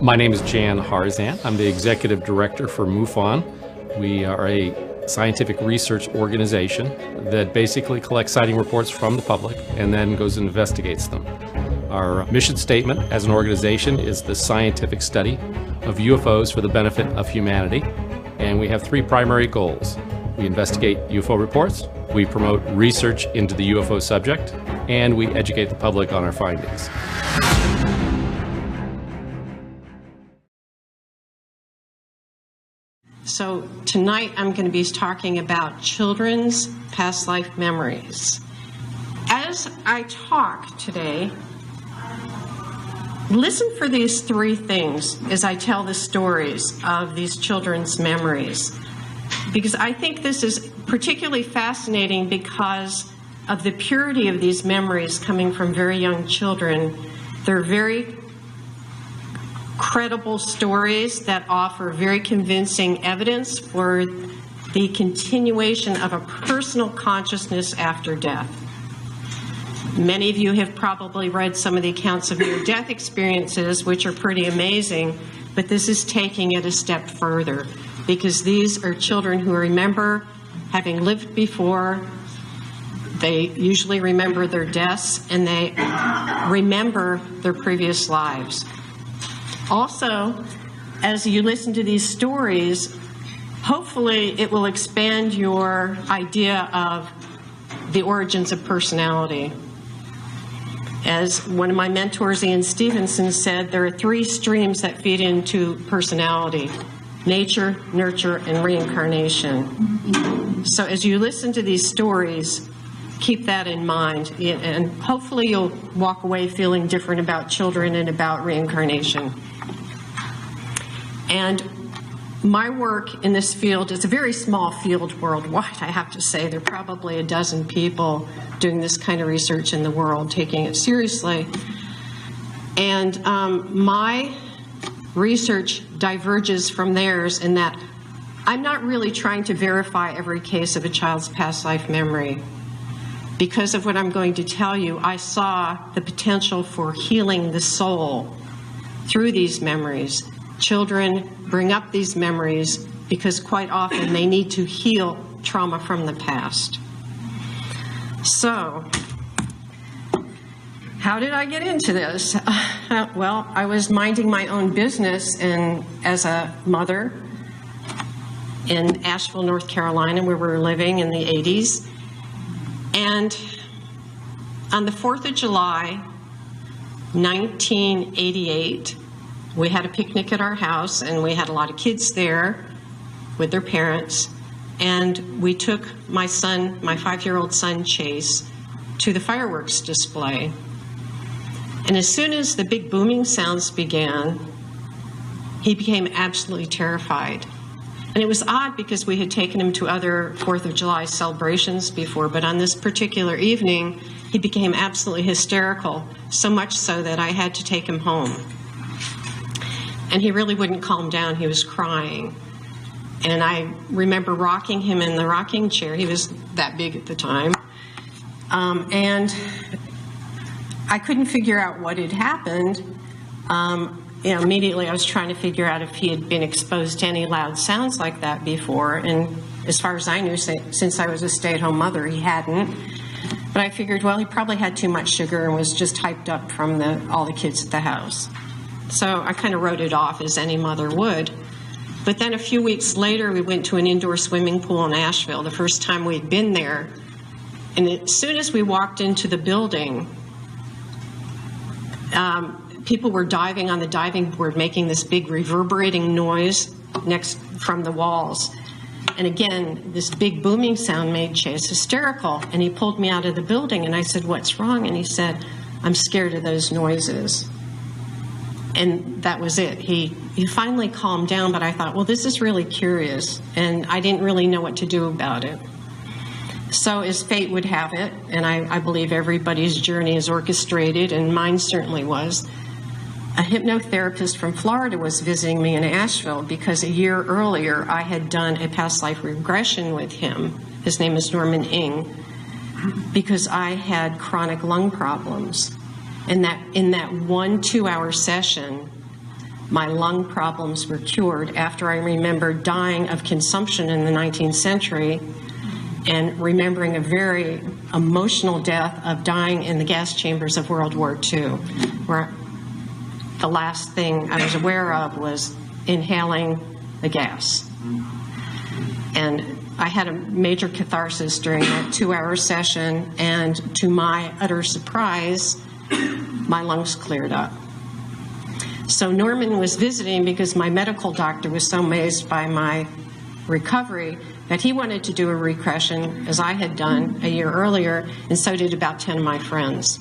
My name is Jan Harzan. I'm the Executive Director for MUFON. We are a scientific research organization that basically collects sighting reports from the public and then goes and investigates them. Our mission statement as an organization is the scientific study of UFOs for the benefit of humanity, and we have three primary goals. We investigate UFO reports, we promote research into the UFO subject, and we educate the public on our findings. So tonight I'm going to be talking about children's past life memories. As I talk today, listen for these three things as I tell the stories of these children's memories, because I think this is particularly fascinating because of the purity of these memories coming from very young children. They're very credible stories that offer very convincing evidence for the continuation of a personal consciousness after death. Many of you have probably read some of the accounts of near-death experiences, which are pretty amazing, but this is taking it a step further, because these are children who remember having lived before. They usually remember their deaths, and they remember their previous lives. Also, as you listen to these stories, hopefully it will expand your idea of the origins of personality. As one of my mentors, Ian Stevenson, said, there are three streams that feed into personality: nature, nurture, and reincarnation. So as you listen to these stories, keep that in mind, and hopefully you'll walk away feeling different about children and about reincarnation. And my work in this field is a very small field worldwide, I have to say. There are probably a dozen people doing this kind of research in the world, taking it seriously. And my research diverges from theirs in that I'm not really trying to verify every case of a child's past life memory. Because of what I'm going to tell you, I saw the potential for healing the soul through these memories. Children bring up these memories because quite often they need to heal trauma from the past. So, how did I get into this? Well, I was minding my own business as a mother in Asheville, North Carolina, where we were living in the 80s. And on the 4th of July, 1988, we had a picnic at our house, and we had a lot of kids there with their parents. And we took my son, my 5-year-old son, Chase, to the fireworks display. And as soon as the big booming sounds began, he became absolutely terrified. And it was odd because we had taken him to other 4th of July celebrations before, but on this particular evening, he became absolutely hysterical, so much so that I had to take him home. And he really wouldn't calm down. He was crying. And I remember rocking him in the rocking chair. He was that big at the time. And I couldn't figure out what had happened. Immediately I was trying to figure out if he had been exposed to any loud sounds like that before. And as far as I knew, since I was a stay-at-home mother, he hadn't. But I figured, well, he probably had too much sugar and was just hyped up from all the kids at the house. So I kind of wrote it off, as any mother would. But then a few weeks later, we went to an indoor swimming pool in Asheville, the first time we'd been there. And as soon as we walked into the building, people were diving on the diving board, making this big reverberating noise from the walls. And again, this big booming sound made Chase hysterical. And he pulled me out of the building, and I said, "What's wrong?" And he said, "I'm scared of those noises." And that was it. He finally calmed down, but I thought, well, this is really curious, and I didn't really know what to do about it. So as fate would have it, and I believe everybody's journey is orchestrated, and mine certainly was, a hypnotherapist from Florida was visiting me in Asheville because a year earlier I had done a past life regression with him. His name is Norman Ng, because I had chronic lung problems. And that in that 1 2-hour session, my lung problems were cured after I remembered dying of consumption in the 19th century and remembering a very emotional death of dying in the gas chambers of World War II, where the last thing I was aware of was inhaling the gas. And I had a major catharsis during that 2-hour session, and to my utter surprise, my lungs cleared up. So Norman was visiting because my medical doctor was so amazed by my recovery that he wanted to do a regression, as I had done a year earlier, and so did about 10 of my friends.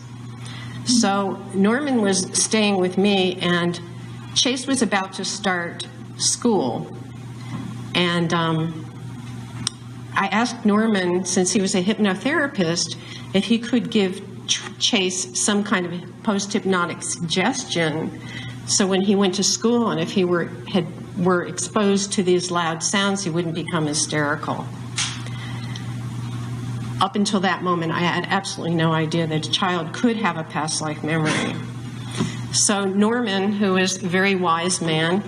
So Norman was staying with me, and Chase was about to start school. And I asked Norman, since he was a hypnotherapist, if he could give Chase some kind of post-hypnotic suggestion so when he went to school and if he were exposed to these loud sounds, he wouldn't become hysterical. Up until that moment, I had absolutely no idea that a child could have a past life memory. So Norman, who is a very wise man,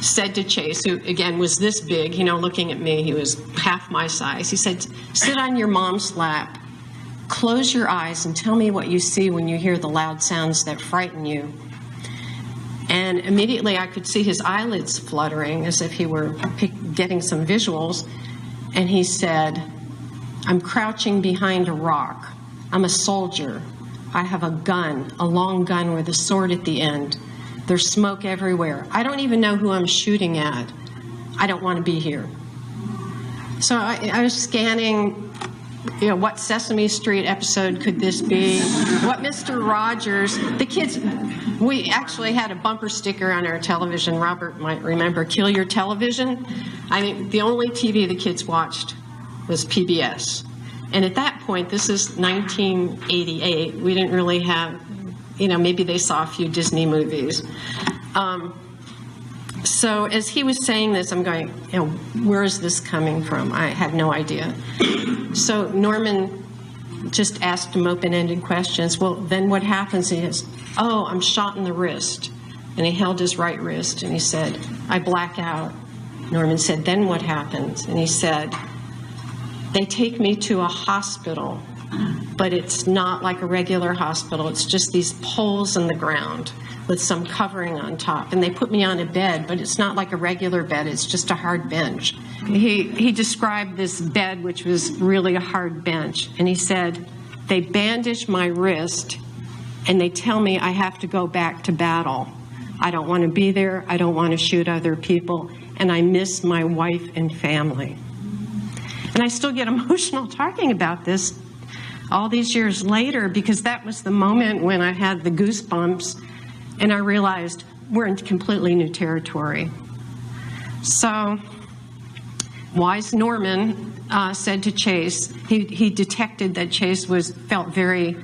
said to Chase, who again was this big, you know, looking at me, he was half my size. He said, sit on your mom's lap, close your eyes, and tell me what you see when you hear the loud sounds that frighten you. And immediately I could see his eyelids fluttering as if he were getting some visuals. And he said, I'm crouching behind a rock. I'm a soldier. I have a gun, a long gun with a sword at the end. There's smoke everywhere. I don't even know who I'm shooting at. I don't want to be here. So I was scanning, you know, what Sesame Street episode could this be? What Mr. Rogers? The kids, we actually had a bumper sticker on our television. Robert might remember, kill your television. I mean, the only TV the kids watched was PBS. And at that point, this is 1988, we didn't really have, you know, maybe they saw a few Disney movies. So as he was saying this, I'm going, you know, where is this coming from? I had no idea. So Norman just asked him open-ended questions. Well, then what happens? He says, oh, I'm shot in the wrist. And he held his right wrist and he said, I black out. Norman said, then what happens? And he said, they take me to a hospital, but it's not like a regular hospital. It's just these poles in the ground with some covering on top. And they put me on a bed, but it's not like a regular bed. It's just a hard bench. He described this bed, which was really a hard bench. And he said, they bandage my wrist and they tell me I have to go back to battle. I don't want to be there. I don't want to shoot other people. And I miss my wife and family. And I still get emotional talking about this all these years later, because that was the moment when I had the goosebumps and I realized we're in completely new territory. So wise Norman said to Chase, he detected that Chase felt very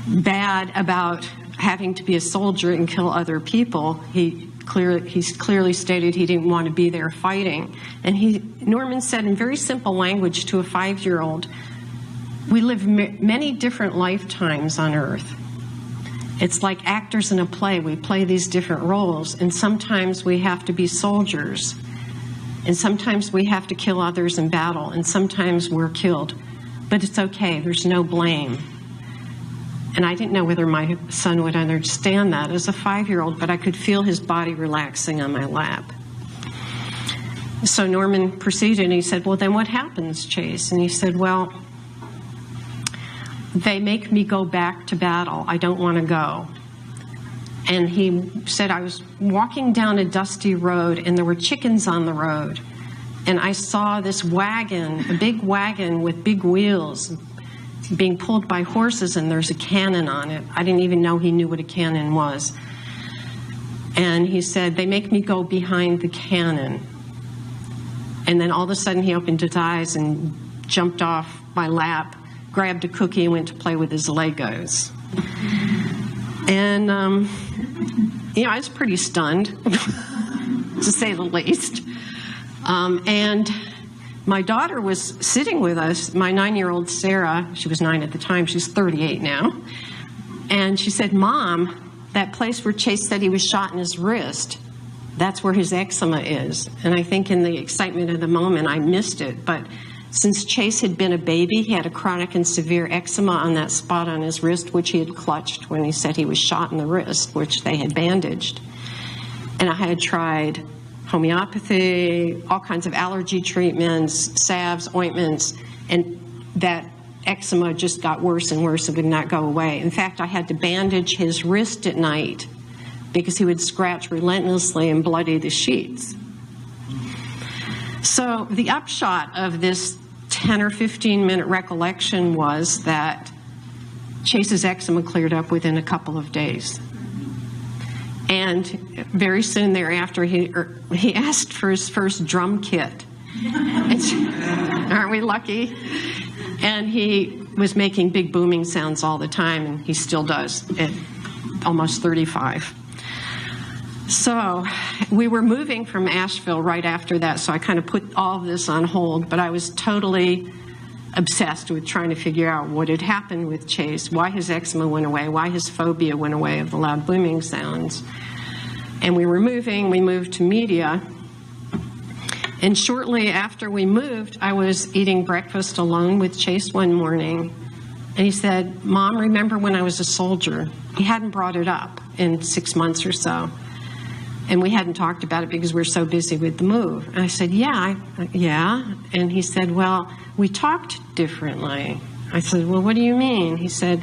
bad about having to be a soldier and kill other people. He clearly stated he didn't want to be there fighting. And Norman said in very simple language to a 5-year-old, we live many different lifetimes on Earth. It's like actors in a play. We play these different roles, and sometimes we have to be soldiers, and sometimes we have to kill others in battle, and sometimes we're killed. But it's okay. There's no blame. And I didn't know whether my son would understand that as a 5-year-old, but I could feel his body relaxing on my lap. So Norman proceeded, and he said, well, then what happens, Chase? And he said, well, they make me go back to battle. I don't want to go. And he said, I was walking down a dusty road, and there were chickens on the road. And I saw this wagon, a big wagon with big wheels, being pulled by horses, and there's a cannon on it. I didn't even know he knew what a cannon was. And he said, they make me go behind the cannon. And then all of a sudden he opened his eyes and jumped off my lap, grabbed a cookie, and went to play with his Legos. And, you know, I was pretty stunned, to say the least. And my daughter was sitting with us, my 9-year-old Sarah. She was 9 at the time. She's 38 now. And she said, Mom, that place where Chase said he was shot in his wrist, that's where his eczema is. And I think in the excitement of the moment, I missed it. But since Chase had been a baby, he had a chronic and severe eczema on that spot on his wrist, which he had clutched when he said he was shot in the wrist, which they had bandaged. And I had tried homeopathy, all kinds of allergy treatments, salves, ointments, and that eczema just got worse and worse. It would not go away. In fact, I had to bandage his wrist at night because he would scratch relentlessly and bloody the sheets. So the upshot of this 10 or 15 minute recollection was that Chase's eczema cleared up within a couple of days. And very soon thereafter, he asked for his first drum kit. Aren't we lucky? And he was making big booming sounds all the time, and he still does at almost 35. So we were moving from Asheville right after that, so I kind of put all of this on hold, but I was totally obsessed with trying to figure out what had happened with Chase, why his eczema went away, why his phobia went away of the loud booming sounds. And we were moving, we moved to Media, and shortly after we moved, I was eating breakfast alone with Chase one morning, and he said, "Mom, remember when I was a soldier?" He hadn't brought it up in 6 months or so. And we hadn't talked about it because we were so busy with the move. And I said, yeah. And he said, well, we talked differently. I said, well, what do you mean? He said,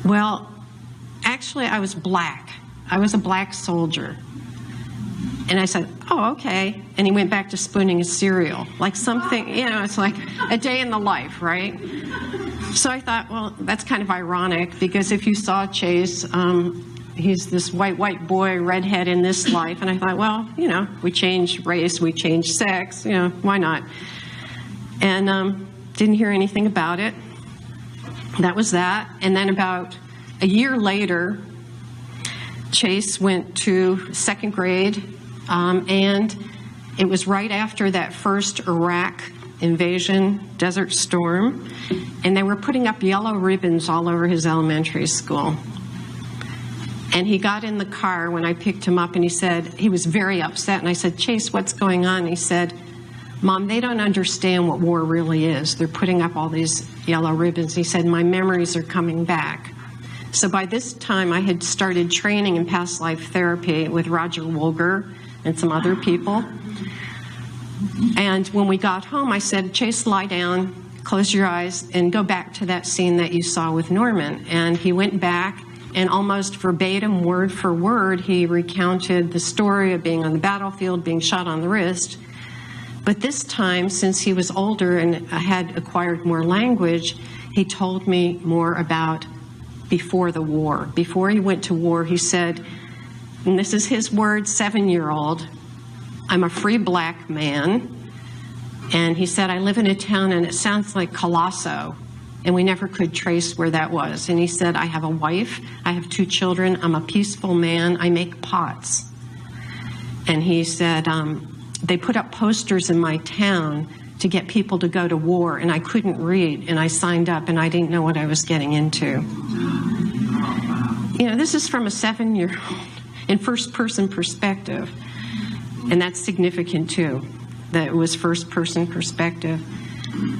well, actually, I was black. I was a black soldier. And I said, oh, okay. And he went back to spooning his cereal, like something, it's like a day in the life, right? So I thought, well, that's kind of ironic, because if you saw Chase, he's this white boy, redhead in this life. And I thought, well, we change race, we change sex, why not? And didn't hear anything about it. That was that. And then about a year later, Chase went to second grade, and it was right after that first Iraq invasion, Desert Storm, and they were putting up yellow ribbons all over his elementary school. And he got in the car when I picked him up, and he said, he was very upset. And I said, Chase, what's going on? And he said, Mom, they don't understand what war really is. They're putting up all these yellow ribbons. He said, my memories are coming back. So by this time, I had started training in past life therapy with Roger Wolger and some other people. And when we got home, I said, Chase, lie down, close your eyes, and go back to that scene that you saw with Norman. And he went back. And almost verbatim, word for word, he recounted the story of being on the battlefield, being shot on the wrist. But this time, since he was older and had acquired more language, he told me more about before the war. Before he went to war, he said, and this is his word, 7-year-old, I'm a free black man. And he said, I live in a town and it sounds like Colosso. And we never could trace where that was. And he said, I have a wife, I have 2 children, I'm a peaceful man, I make pots. And he said, they put up posters in my town to get people to go to war, and I couldn't read, and I signed up, and I didn't know what I was getting into. This is from a 7-year-old in first-person perspective. And that's significant, too, that it was first-person perspective.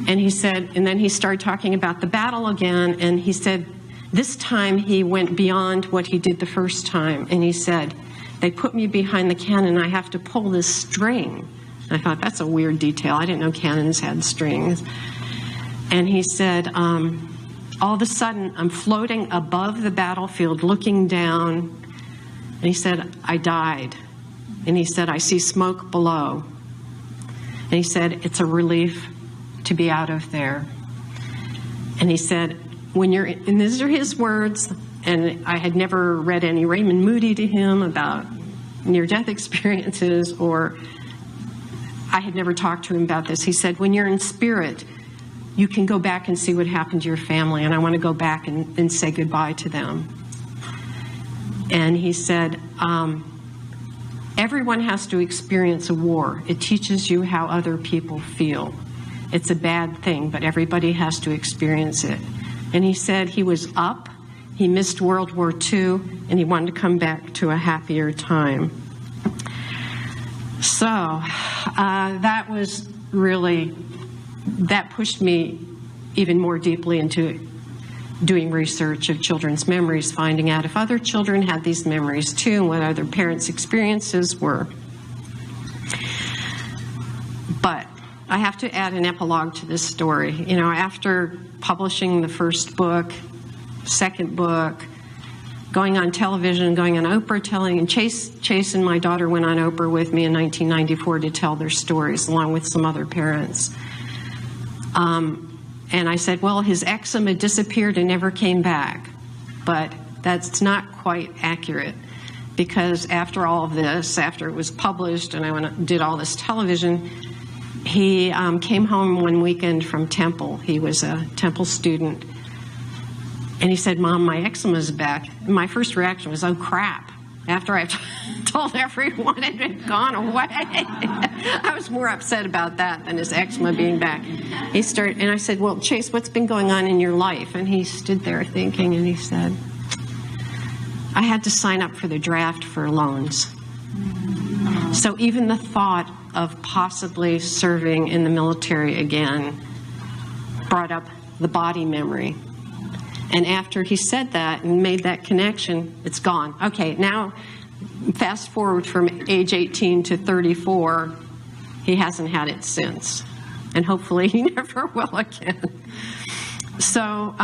And he said, and then he started talking about the battle again, and he said, this time he went beyond what he did the first time. And he said, they put me behind the cannon, I have to pull this string. I thought, that's a weird detail. I didn't know cannons had strings. And he said, all of a sudden, I'm floating above the battlefield, looking down. And he said, I died. And he said, I see smoke below. And he said, it's a relief to be out of there. And he said, when you're, and these are his words, and I had never read any Raymond Moody to him about near-death experiences, or I had never talked to him about this. He said, when you're in spirit, you can go back and see what happened to your family, and I want to go back and say goodbye to them. And he said, everyone has to experience a war. It teaches you how other people feel. It's a bad thing, but everybody has to experience it. And he said he was up, He missed World War II, and he wanted to come back to a happier time. So that was really, that pushed me even more deeply into doing research of children's memories, finding out if other children had these memories too, and what other parents' experiences were. But I have to add an epilogue to this story. You know, after publishing the first book, second book, going on television, going on Oprah, telling, and Chase and my daughter went on Oprah with me in 1994 to tell their stories, along with some other parents. And I said, well, his eczema disappeared and never came back. But that's not quite accurate, because after all of this, after it was published and I did all this television, he came home one weekend from Temple. He was a Temple student. And he said, Mom, my eczema's back. And my first reaction was, oh, crap. After I told everyone it had gone away. I was more upset about that than his eczema being back. And I said, well, Chase, what's been going on in your life? And he stood there thinking, and he said, I had to sign up for the draft for loans. So even the thought of possibly serving in the military again brought up the body memory. And after he said that and made that connection, it's gone. Okay, now fast forward from age 18 to 34, he hasn't had it since. And hopefully he never will again. So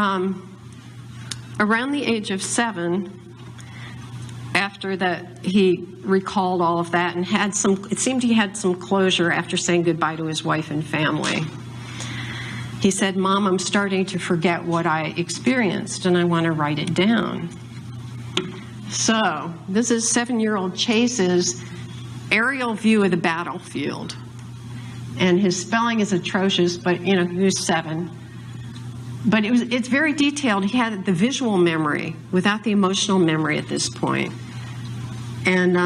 around the age of 7, after that, he recalled all of that and had some, it seemed he had some closure after saying goodbye to his wife and family. He said, Mom, I'm starting to forget what I experienced, and I want to write it down. So this is 7-year-old Chase's aerial view of the battlefield. And his spelling is atrocious, but, you know, he was 7. But it's very detailed. He had the visual memory without the emotional memory at this point. And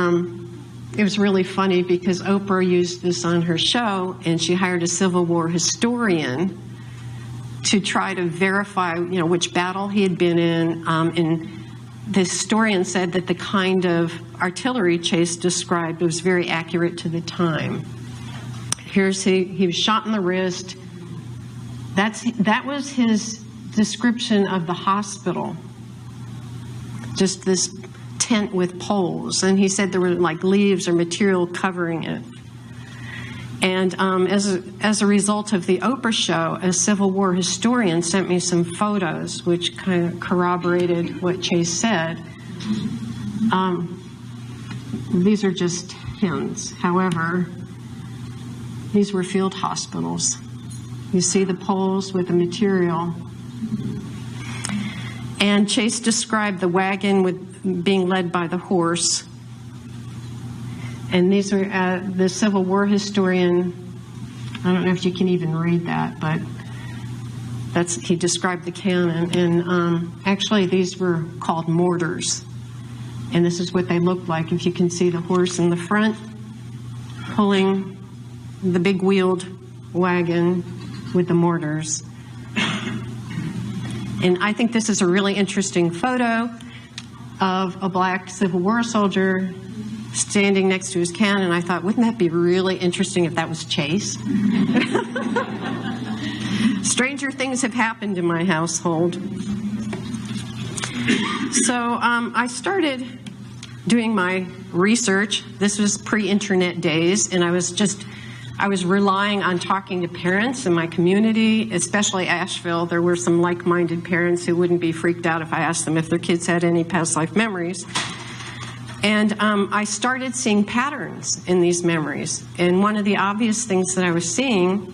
it was really funny because Oprah used this on her show, and she hired a Civil War historian to try to verify, you know, which battle he had been in. And the historian said that the kind of artillery Chase described was very accurate to the time. Here's he was shot in the wrist. That was his description of the hospital. Just this tent with poles, and he said there were like leaves or material covering it. And as a result of the Oprah show, a Civil War historian sent me some photos which kind of corroborated what Chase said. These are just hints. However, these were field hospitals. You see the poles with the material. And Chase described the wagon with being led by the horse. And these are the Civil War historian. I don't know if you can even read that, but he described the cannon. And actually, these were called mortars. And this is what they looked like. If you can see the horse in the front pulling the big wheeled wagon with the mortars. And I think this is a really interesting photo of a black Civil War soldier standing next to his cannon. I thought, wouldn't that be really interesting if that was Chase? Stranger things have happened in my household. So I started doing my research. This was pre-internet days, and I was relying on talking to parents in my community, especially Asheville. There were some like-minded parents who wouldn't be freaked out if I asked them if their kids had any past life memories. And I started seeing patterns in these memories. And one of the obvious things that I was seeing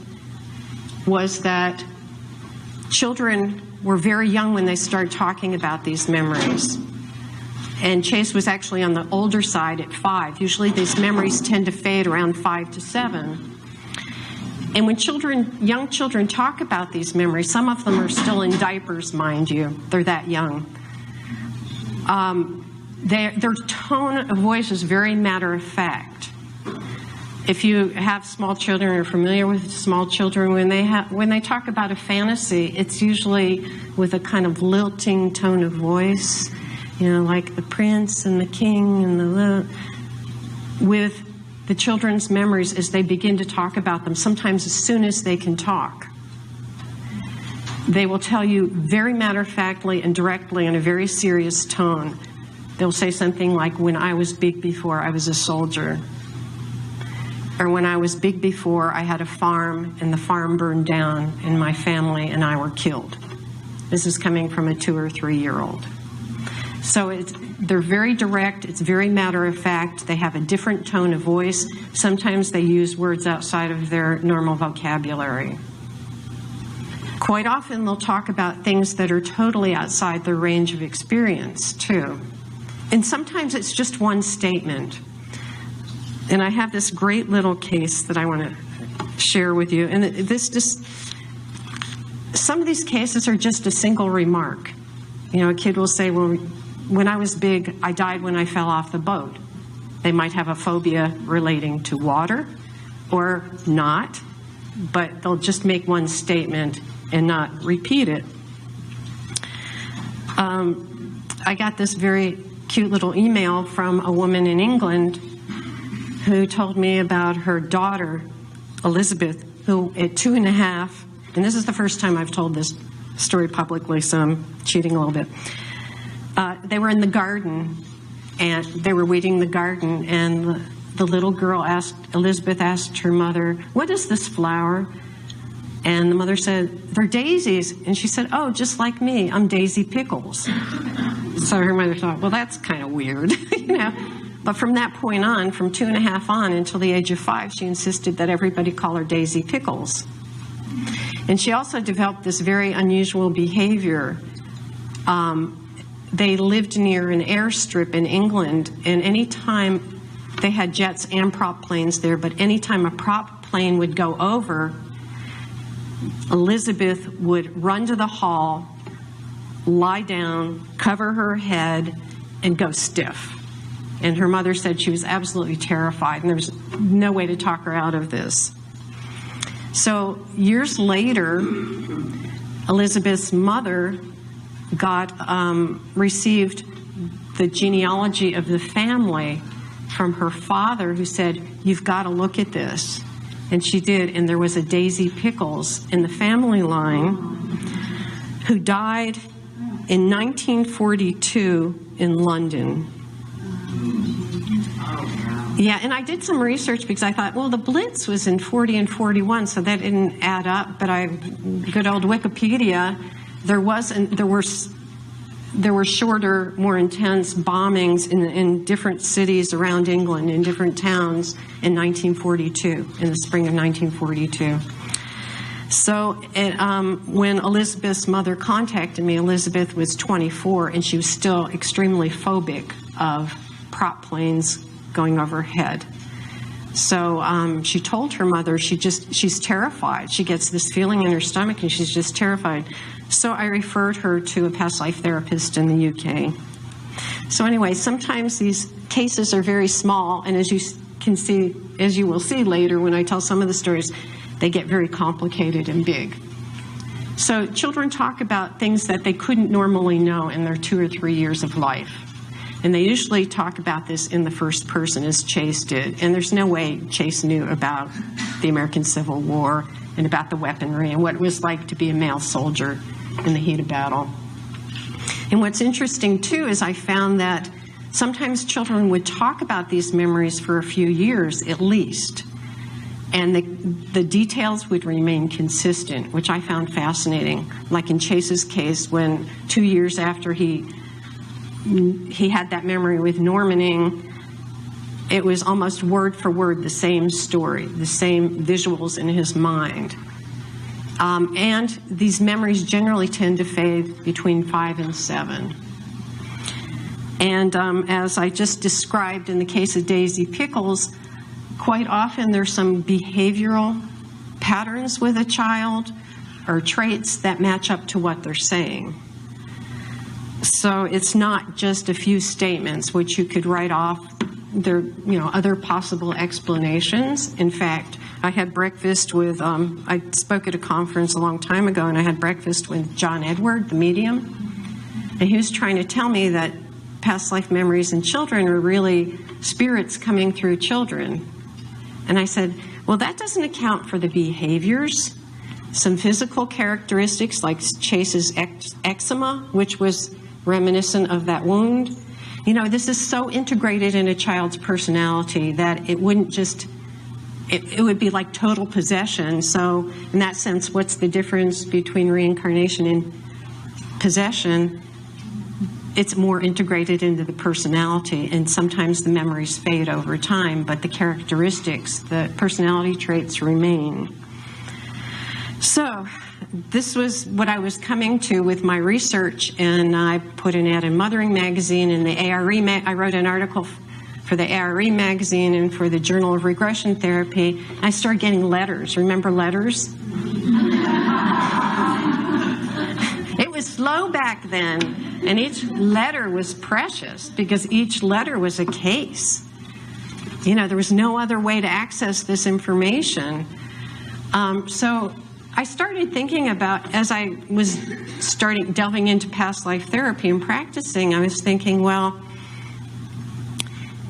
was that children were very young when they started talking about these memories. And Chase was actually on the older side at 5. Usually these memories tend to fade around 5 to 7. And when young children talk about these memories, some of them are still in diapers, mind you. They're that young. Their tone of voice is very matter of fact. If you have small children or are familiar with small children, when they talk about a fantasy, it's usually with a kind of lilting tone of voice, you know, like the prince and the king and with the children's memories as they begin to talk about them, sometimes as soon as they can talk. They will tell you very matter-of-factly and directly in a very serious tone. They'll say something like, when I was big before, I was a soldier. Or when I was big before, I had a farm and the farm burned down and my family and I were killed. This is coming from a 2 or 3 year old. So they're very direct, it's very matter-of-fact, they have a different tone of voice. Sometimes they use words outside of their normal vocabulary. Quite often they'll talk about things that are totally outside their range of experience, too. And sometimes it's just one statement. And I have this great little case that I want to share with you. And some of these cases are just a single remark. You know, a kid will say, well, when I was big, I died when I fell off the boat. They might have a phobia relating to water or not, but they'll just make one statement and not repeat it. I got this very cute little email from a woman in England who told me about her daughter, Elizabeth, who at 2.5, and this is the first time I've told this story publicly, so I'm cheating a little bit. They were in the garden, and they were weeding the garden, and the little girl Elizabeth asked her mother, what is this flower? And the mother said, they're daisies. And she said, oh, just like me, I'm Daisy Pickles. So her mother thought, well, that's kind of weird, you know. But from that point on, from 2.5 on until the age of 5, she insisted that everybody call her Daisy Pickles. And she also developed this very unusual behavior. They lived near an airstrip in England, and anytime they had jets and prop planes there, but anytime a prop plane would go over, Elizabeth would run to the hall, lie down, cover her head, and go stiff. And her mother said she was absolutely terrified, and there was no way to talk her out of this. So years later, Elizabeth's mother received the genealogy of the family from her father, who said, you've got to look at this. And she did, and there was a Daisy Pickles in the family line who died in 1942 in London. Yeah, and I did some research because I thought, well, the Blitz was in 40 and 41, so that didn't add up. But good old Wikipedia, there were shorter, more intense bombings in different cities around England, in different towns in 1942, in the spring of 1942. So when Elizabeth's mother contacted me, Elizabeth was 24, and she was still extremely phobic of prop planes going overhead. So she told her mother she's terrified. She gets this feeling in her stomach, and she's just terrified. So I referred her to a past life therapist in the UK. So anyway, sometimes these cases are very small, and as you will see later when I tell some of the stories, they get very complicated and big. So children talk about things that they couldn't normally know in their 2 or 3 years of life. And they usually talk about this in the first person, as Chase did. And there's no way Chase knew about the American Civil War and about the weaponry and what it was like to be a male soldier in the heat of battle. And what's interesting, too, is I found that sometimes children would talk about these memories for a few years at least. And the details would remain consistent, which I found fascinating. Like in Chase's case, when 2 years after he had that memory with Normaning, it was almost word for word the same story, the same visuals in his mind. And these memories generally tend to fade between 5 and 7. And as I just described in the case of Daisy Pickles, quite often there's some behavioral patterns with a child or traits that match up to what they're saying. So it's not just a few statements which you could write off there are other possible explanations. In fact, I had breakfast with, I spoke at a conference a long time ago, and I had breakfast with John Edward, the medium, and he was trying to tell me that past life memories in children are really spirits coming through children. And I said, well, that doesn't account for the behaviors. Some physical characteristics like Chase's eczema, which was reminiscent of that wound. This is so integrated in a child's personality that it wouldn't just, it would be like total possession. So in that sense, what's the difference between reincarnation and possession? It's more integrated into the personality, and sometimes the memories fade over time, but the characteristics, the personality traits remain. So this was what I was coming to with my research, and I put an ad in Mothering magazine and the ARE. I wrote an article for the ARE magazine and for the Journal of Regression Therapy. I started getting letters. Remember letters? It was slow back then, and each letter was precious because each letter was a case. There was no other way to access this information. So I started thinking about, as I was delving into past life therapy and practicing, I was thinking, well,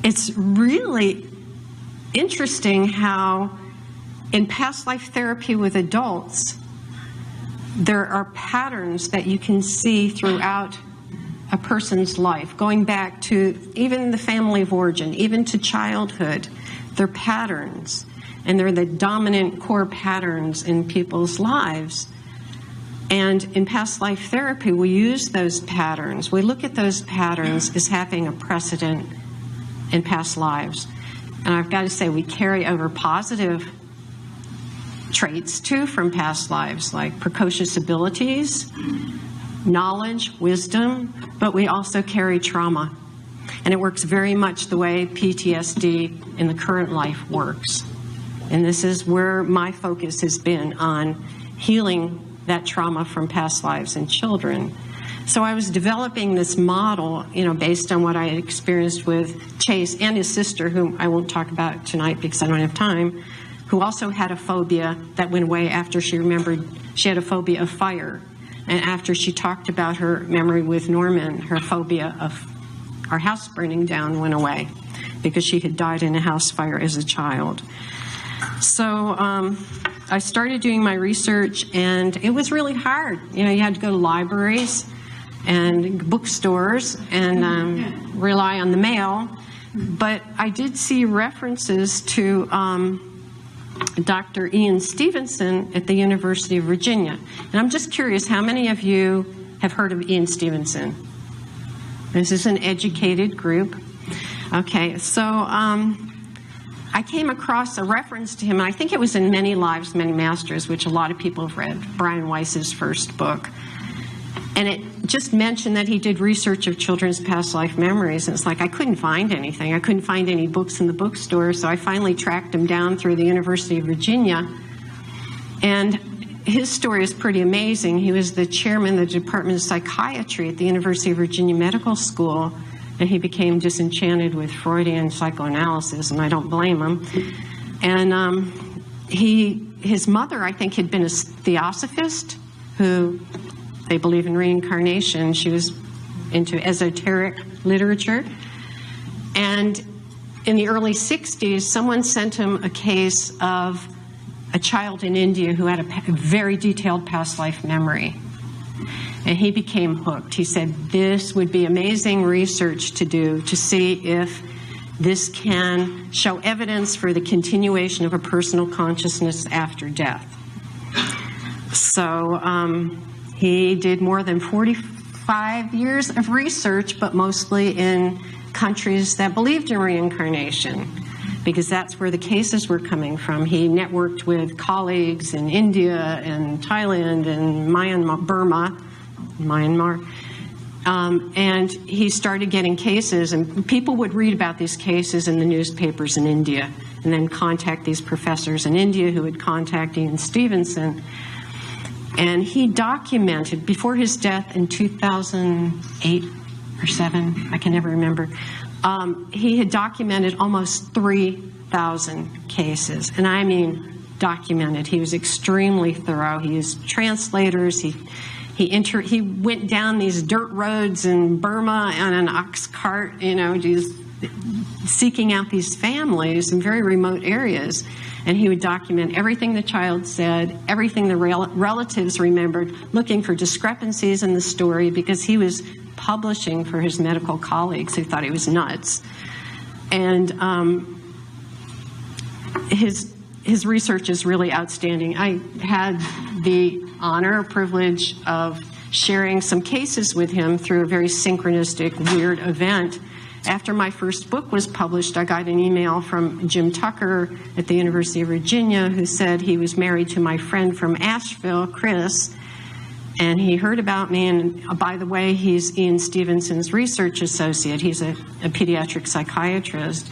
it's really interesting how in past life therapy with adults, there are patterns that you can see throughout a person's life, going back to even the family of origin, even to childhood. They're patterns, and they're the dominant core patterns in people's lives. And in past life therapy, we use those patterns. We look at those patterns as having a precedent in past lives. And I've got to say, we carry over positive traits too from past lives, like precocious abilities, knowledge, wisdom, but we also carry trauma. And it works very much the way PTSD in the current life works. And this is where my focus has been, on healing that trauma from past lives in children. So I was developing this model, based on what I had experienced with Chase and his sister, whom I won't talk about tonight because I don't have time, who also had a phobia that went away after she remembered she had a phobia of fire. And after she talked about her memory with Norman, her phobia of our house burning down went away because she had died in a house fire as a child. So I started doing my research, and it was really hard. You had to go to libraries and bookstores and rely on the mail. But I did see references to Dr. Ian Stevenson at the University of Virginia. And I'm just curious, how many of you have heard of Ian Stevenson? This is an educated group. Okay, so I came across a reference to him, and I think it was in Many Lives, Many Masters, which a lot of people have read, Brian Weiss's first book. And it just mentioned that he did research of children's past life memories. And it's like, I couldn't find anything. I couldn't find any books in the bookstore. So I finally tracked him down through the University of Virginia. And his story is pretty amazing. He was the chairman of the Department of Psychiatry at the University of Virginia Medical School. And he became disenchanted with Freudian psychoanalysis, and I don't blame him. And his mother, I think, had been a theosophist who... They believe in reincarnation. She was into esoteric literature. And in the early 60s, someone sent him a case of a child in India who had a very detailed past life memory. And he became hooked. He said, this would be amazing research to do to see if this can show evidence for the continuation of a personal consciousness after death. So, he did more than 45 years of research, but mostly in countries that believed in reincarnation, because that's where the cases were coming from. He networked with colleagues in India and Thailand and Myanmar, and he started getting cases, and people would read about these cases in the newspapers in India, and then contact these professors in India who would contact Ian Stevenson. And he documented, before his death in 2008, or 7, I can never remember. He had documented almost 3,000 cases, and I mean documented. He was extremely thorough. He used translators. He went down these dirt roads in Burma on an ox cart, just seeking out these families in very remote areas. And he would document everything the child said, everything the relatives remembered, looking for discrepancies in the story, because he was publishing for his medical colleagues who thought he was nuts. And his research is really outstanding. I had the honor, privilege of sharing some cases with him through a very synchronistic, weird event. After my first book was published, I got an email from Jim Tucker at the University of Virginia, who said he was married to my friend from Asheville, Chris, and he heard about me. And by the way, he's Ian Stevenson's research associate. He's a pediatric psychiatrist.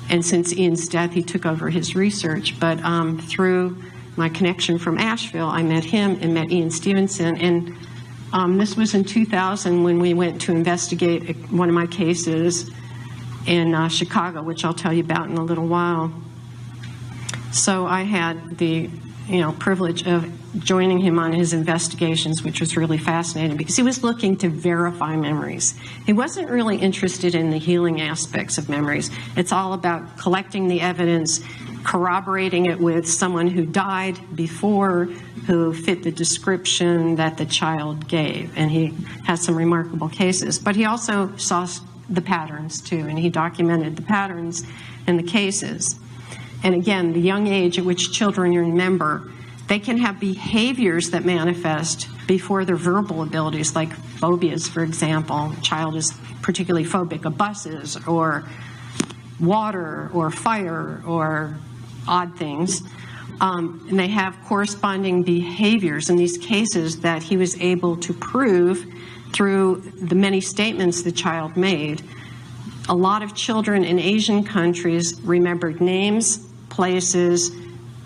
And since Ian's death, he took over his research. But through my connection from Asheville, I met him and met Ian Stevenson. And this was in 2000 when we went to investigate one of my cases in Chicago, which I'll tell you about in a little while. So I had the privilege of joining him on his investigations, which was really fascinating because he was looking to verify memories. He wasn't really interested in the healing aspects of memories. It's all about collecting the evidence, corroborating it with someone who died before, who fit the description that the child gave. And he has some remarkable cases. But he also saw the patterns too, and he documented the patterns in the cases. And again, the young age at which children remember, they can have behaviors that manifest before their verbal abilities, like phobias, for example. A child is particularly phobic of buses or water or fire or odd things. And they have corresponding behaviors in these cases that he was able to prove through the many statements the child made. A lot of children in Asian countries remembered names, places,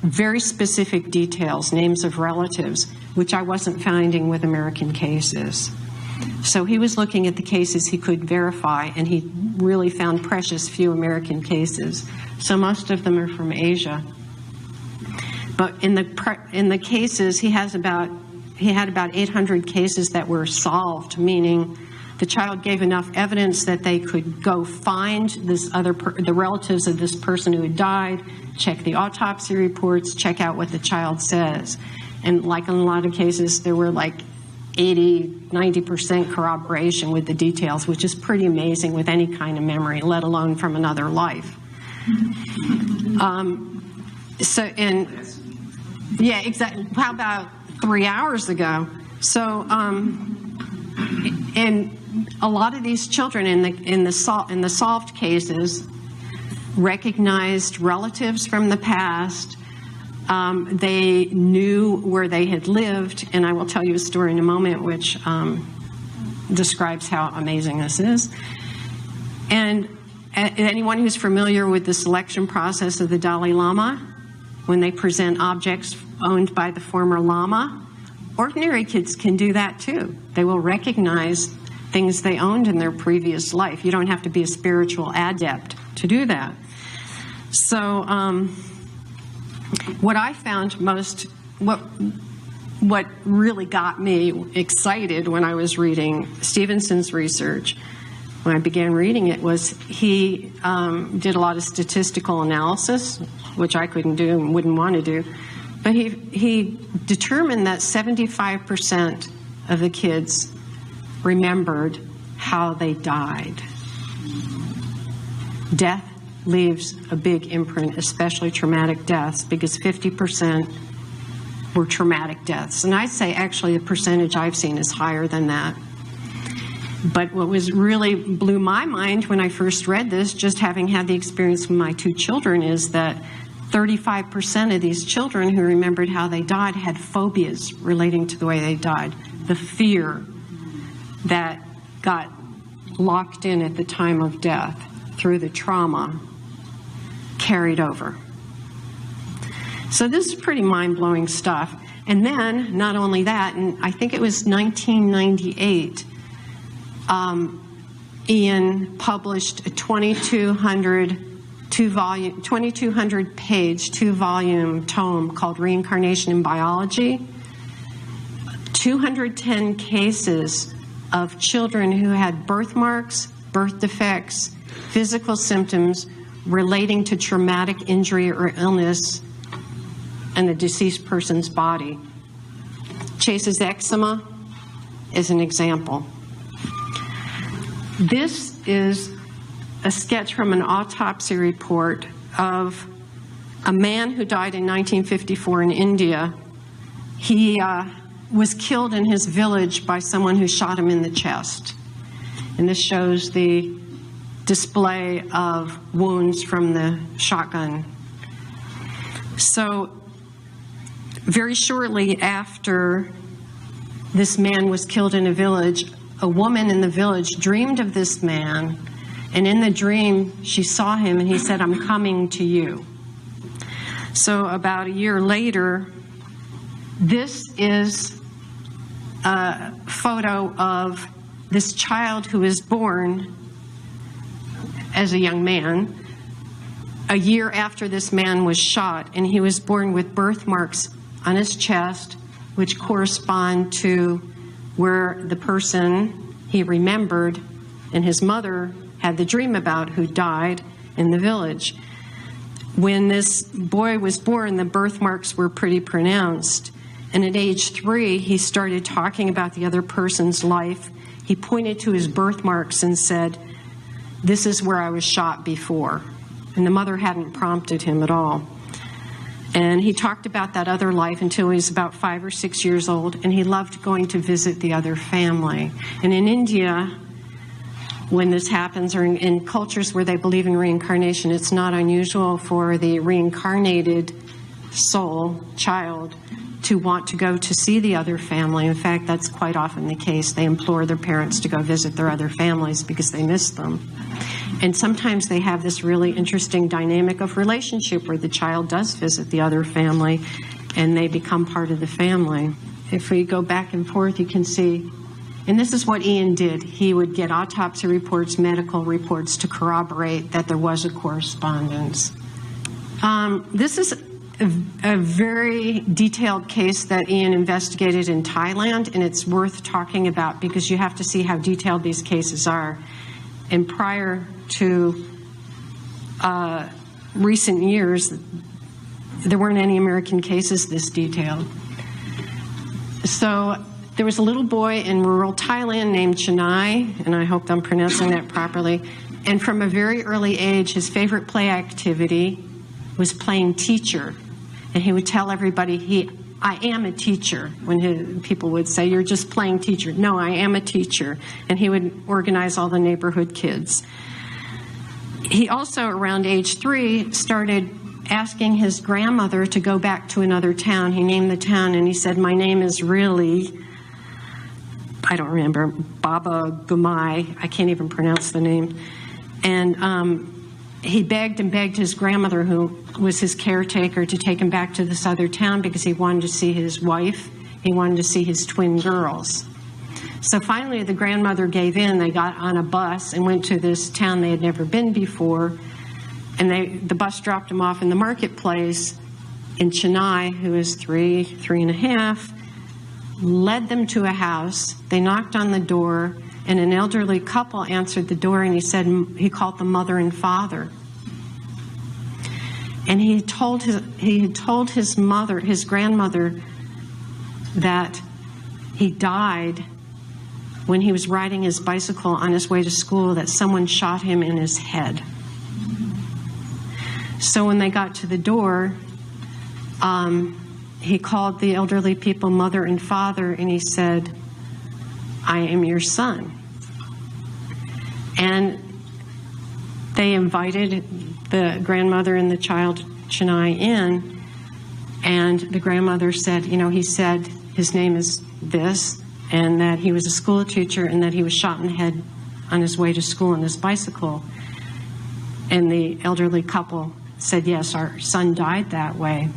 very specific details, names of relatives, which I wasn't finding with American cases. So he was looking at the cases he could verify, and he really found precious few American cases. So most of them are from Asia. But in the cases, he had about 800 cases that were solved, meaning the child gave enough evidence that they could go find the relatives of this person who had died, check the autopsy reports, check out what the child says. And like in a lot of cases, there were like 80-90% corroboration with the details, which is pretty amazing with any kind of memory, let alone from another life. Yeah, exactly. How about 3 hours ago? So, and a lot of these children in the solved cases recognized relatives from the past. They knew where they had lived, and I will tell you a story in a moment which describes how amazing this is. And anyone who's familiar with the selection process of the Dalai Lama, when they present objects owned by the former Lama, ordinary kids can do that too. They will recognize things they owned in their previous life. You don't have to be a spiritual adept to do that. So what I found what really got me excited when I was reading Stevenson's research, when I began reading it, was he did a lot of statistical analysis, which I couldn't do and wouldn't want to do. But he determined that 75% of the kids remembered how they died. Death leaves a big imprint, especially traumatic deaths, because 50% were traumatic deaths. And I'd say actually the percentage I've seen is higher than that. But what was really blew my mind when I first read this, just having had the experience with my 2 children, is that 35% of these children who remembered how they died had phobias relating to the way they died. The fear that got locked in at the time of death through the trauma carried over. So this is pretty mind-blowing stuff. And then, not only that, and I think it was 1998, Ian published a 2,200-page, two-volume tome called Reincarnation in Biology. 210 cases of children who had birthmarks, birth defects, physical symptoms relating to traumatic injury or illness in the deceased person's body. Chase's eczema is an example. This is a sketch from an autopsy report of a man who died in 1954 in India. He was killed in his village by someone who shot him in the chest. And this shows the display of wounds from the shotgun. So very shortly after this man was killed in a village, a woman in the village dreamed of this man, and in the dream she saw him and he said, "I'm coming to you." So about a year later, this is a photo of this child who was born as a young man a year after this man was shot, and he was born with birthmarks on his chest which correspond to where the person he remembered and his mother had the dream about who died in the village. When this boy was born, the birthmarks were pretty pronounced, and at age 3 he started talking about the other person's life. He pointed to his birthmarks and said, "This is where I was shot before." And the mother hadn't prompted him at all. And he talked about that other life until he was about 5 or 6 years old, and he loved going to visit the other family. And in India, when this happens, or in cultures where they believe in reincarnation, it's not unusual for the reincarnated soul, child, to want to go to see the other family. In fact, that's quite often the case. They implore their parents to go visit their other families because they miss them. And sometimes they have this really interesting dynamic of relationship where the child does visit the other family and they become part of the family. If we go back and forth, you can see, and this is what Ian did. He would get autopsy reports, medical reports to corroborate that there was a correspondence. This is a very detailed case that Ian investigated in Thailand, and it's worth talking about because you have to see how detailed these cases are. And prior to recent years, there weren't any American cases this detailed. So there was a little boy in rural Thailand named Chennai, and I hope I'm pronouncing that properly. And from a very early age, his favorite play activity was playing teacher. And he would tell everybody, I am a teacher, when people would say, "You're just playing teacher." "No, I am a teacher." And he would organize all the neighborhood kids. He also, around age 3, started asking his grandmother to go back to another town. He named the town, and he said, "My name is really," I don't remember, Baba Gumai. I can't even pronounce the name. And he begged and begged his grandmother, who was his caretaker, to take him back to this other town because he wanted to see his wife. He wanted to see his twin girls. So finally the grandmother gave in. They got on a bus and went to this town they had never been before. And the bus dropped him off in the marketplace. And Chennai, who was 3.5, led them to a house. They knocked on the door, and an elderly couple answered the door, and he called them mother and father. And he had told his mother, his grandmother, that he died when he was riding his bicycle on his way to school, that someone shot him in his head. So when they got to the door, he called the elderly people mother and father, and he said, "I am your son." And they invited the grandmother and the child, Chennai, in, and the grandmother said, he said his name is this, and that he was a school teacher, and that he was shot in the head on his way to school on his bicycle. And the elderly couple said, "Yes, our son died that way."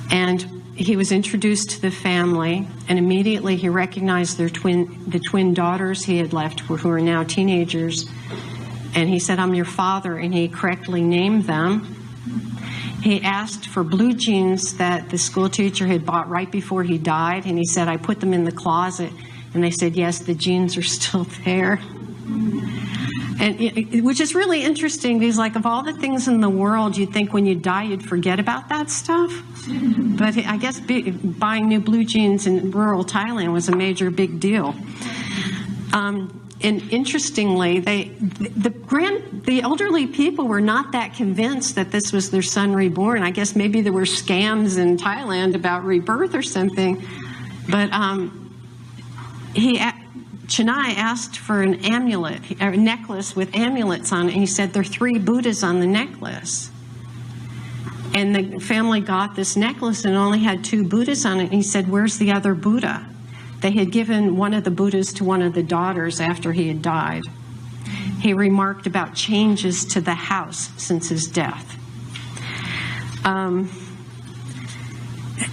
And he was introduced to the family, and immediately he recognized the twin daughters he had left, who are now teenagers. And he said, "I'm your father," and he correctly named them. He asked for blue jeans that the school teacher had bought right before he died, and he said, "I put them in the closet." And they said, "Yes, the jeans are still there." And which is really interesting, because like of all the things in the world, you'd think when you die you'd forget about that stuff. But I guess buying new blue jeans in rural Thailand was a major big deal. And interestingly, the elderly people were not that convinced that this was their son reborn. I guess maybe there were scams in Thailand about rebirth or something. But Chennai asked for an amulet, a necklace with amulets on it, and he said there are 3 Buddhas on the necklace. And the family got this necklace and it only had 2 Buddhas on it, and he said, "Where's the other Buddha?" They had given one of the Buddhas to one of the daughters after he had died. He remarked about changes to the house since his death.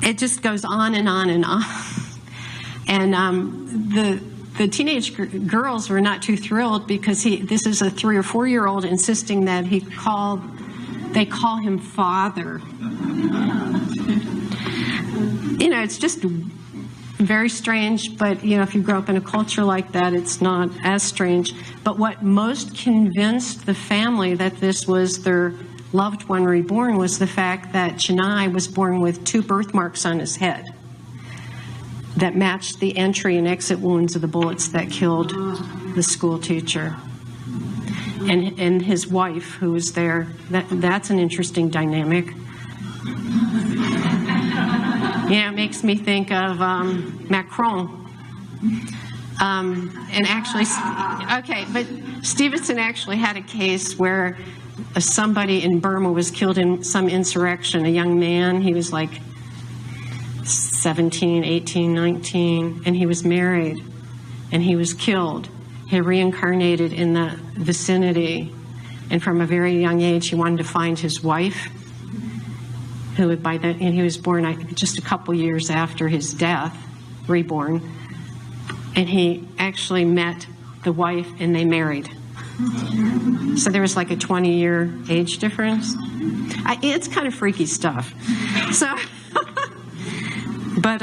It just goes on and on and on. And the teenage girls were not too thrilled, because this is a 3 or 4-year-old insisting that they call him father. It's just very strange, but if you grow up in a culture like that, it's not as strange. But what most convinced the family that this was their loved one reborn was the fact that Chennai was born with 2 birthmarks on his head that matched the entry and exit wounds of the bullets that killed the school teacher. And his wife, who was there, that's an interesting dynamic. Yeah, it makes me think of Macron. And actually, okay, but Stevenson actually had a case where somebody in Burma was killed in some insurrection, a young man. He was like 17, 18, 19, and he was married, and he was killed. He reincarnated in the vicinity, and from a very young age, he wanted to find his wife, who had by then, and he was born just a couple years after his death, reborn, and he actually met the wife, and they married. So there was like a 20-year age difference. It's kind of freaky stuff. So, but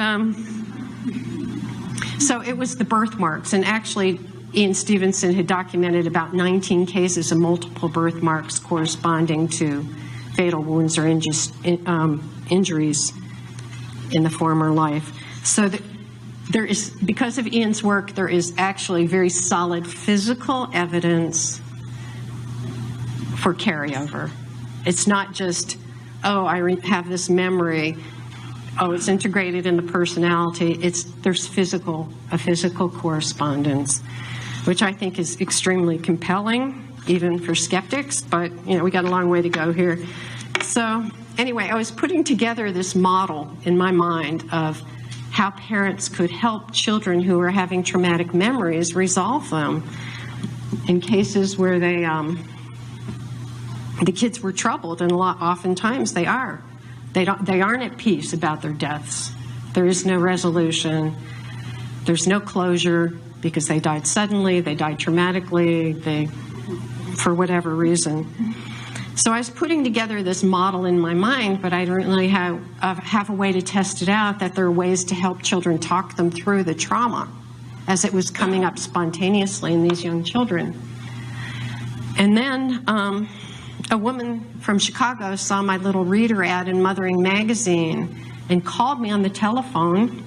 so it was the birthmarks, and actually Ian Stevenson had documented about 19 cases of multiple birthmarks corresponding to fatal wounds or injuries in the former life. So there is, because of Ian's work, there is actually very solid physical evidence for carryover. It's not just, oh, I have this memory, oh, it's integrated in the personality. There's a physical correspondence, which I think is extremely compelling, even for skeptics, but we got a long way to go here. So anyway, I was putting together this model in my mind of how parents could help children who are having traumatic memories resolve them in cases where the kids were troubled, and oftentimes they are. They aren't at peace about their deaths. There is no resolution. There's no closure because they died suddenly, they died traumatically, for whatever reason. So I was putting together this model in my mind, but I didn't really have a way to test it out, that there are ways to help children talk them through the trauma as it was coming up spontaneously in these young children. And then a woman from Chicago saw my little reader ad in Mothering Magazine and called me on the telephone,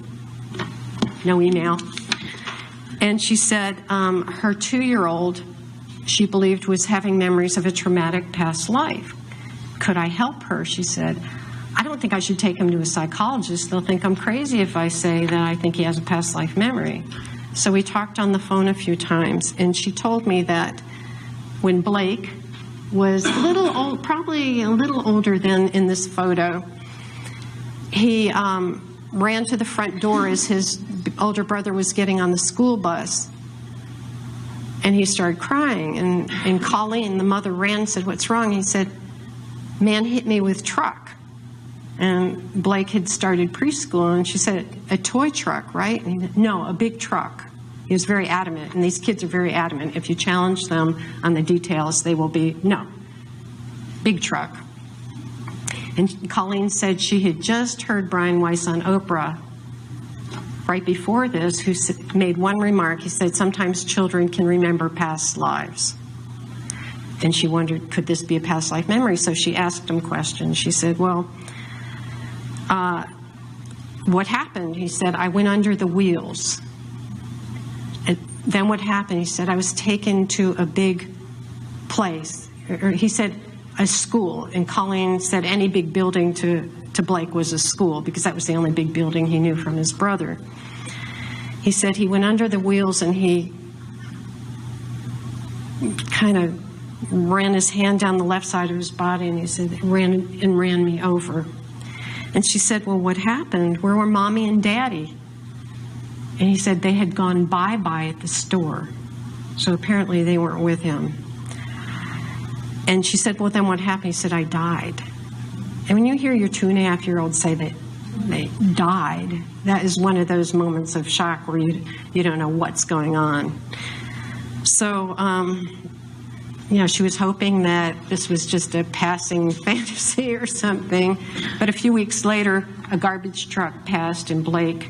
no email, and she said her 2-year-old, she believed, was having memories of a traumatic past life. Could I help her? She said, I don't think I should take him to a psychologist. They'll think I'm crazy if I say that I think he has a past life memory. So we talked on the phone a few times, and she told me that when Blake was a little old, probably a little older than in this photo, he ran to the front door as his older brother was getting on the school bus. And he started crying, and Colleen, the mother, ran and said, "What's wrong?" He said, "Man hit me with truck." And Blake had started preschool, and she said, a toy truck, right? And he said, no, a big truck. He was very adamant, and these kids are very adamant. If you challenge them on the details, they will be, no, big truck. And Colleen said she had just heard Brian Weiss on Oprah right before this, who made one remark. He said, sometimes children can remember past lives. And she wondered, could this be a past life memory? So she asked him questions. She said, well, what happened? He said, I went under the wheels. And then what happened? He said, I was taken to a big place. Or he said, a school. And Colleen said any big building to Blake was a school, because that was the only big building he knew from his brother. He said he went under the wheels, and he kind of ran his hand down the left side of his body, and he said, ran me over. And she said, well, what happened? Where were Mommy and Daddy? And he said they had gone bye-bye at the store. So apparently they weren't with him. And she said, well, then what happened? He said, I died. And when you hear your 2.5-year-old say that they died, that is one of those moments of shock where you don't know what's going on. So, you know, she was hoping that this was just a passing fantasy or something. But a few weeks later, a garbage truck passed, and Blake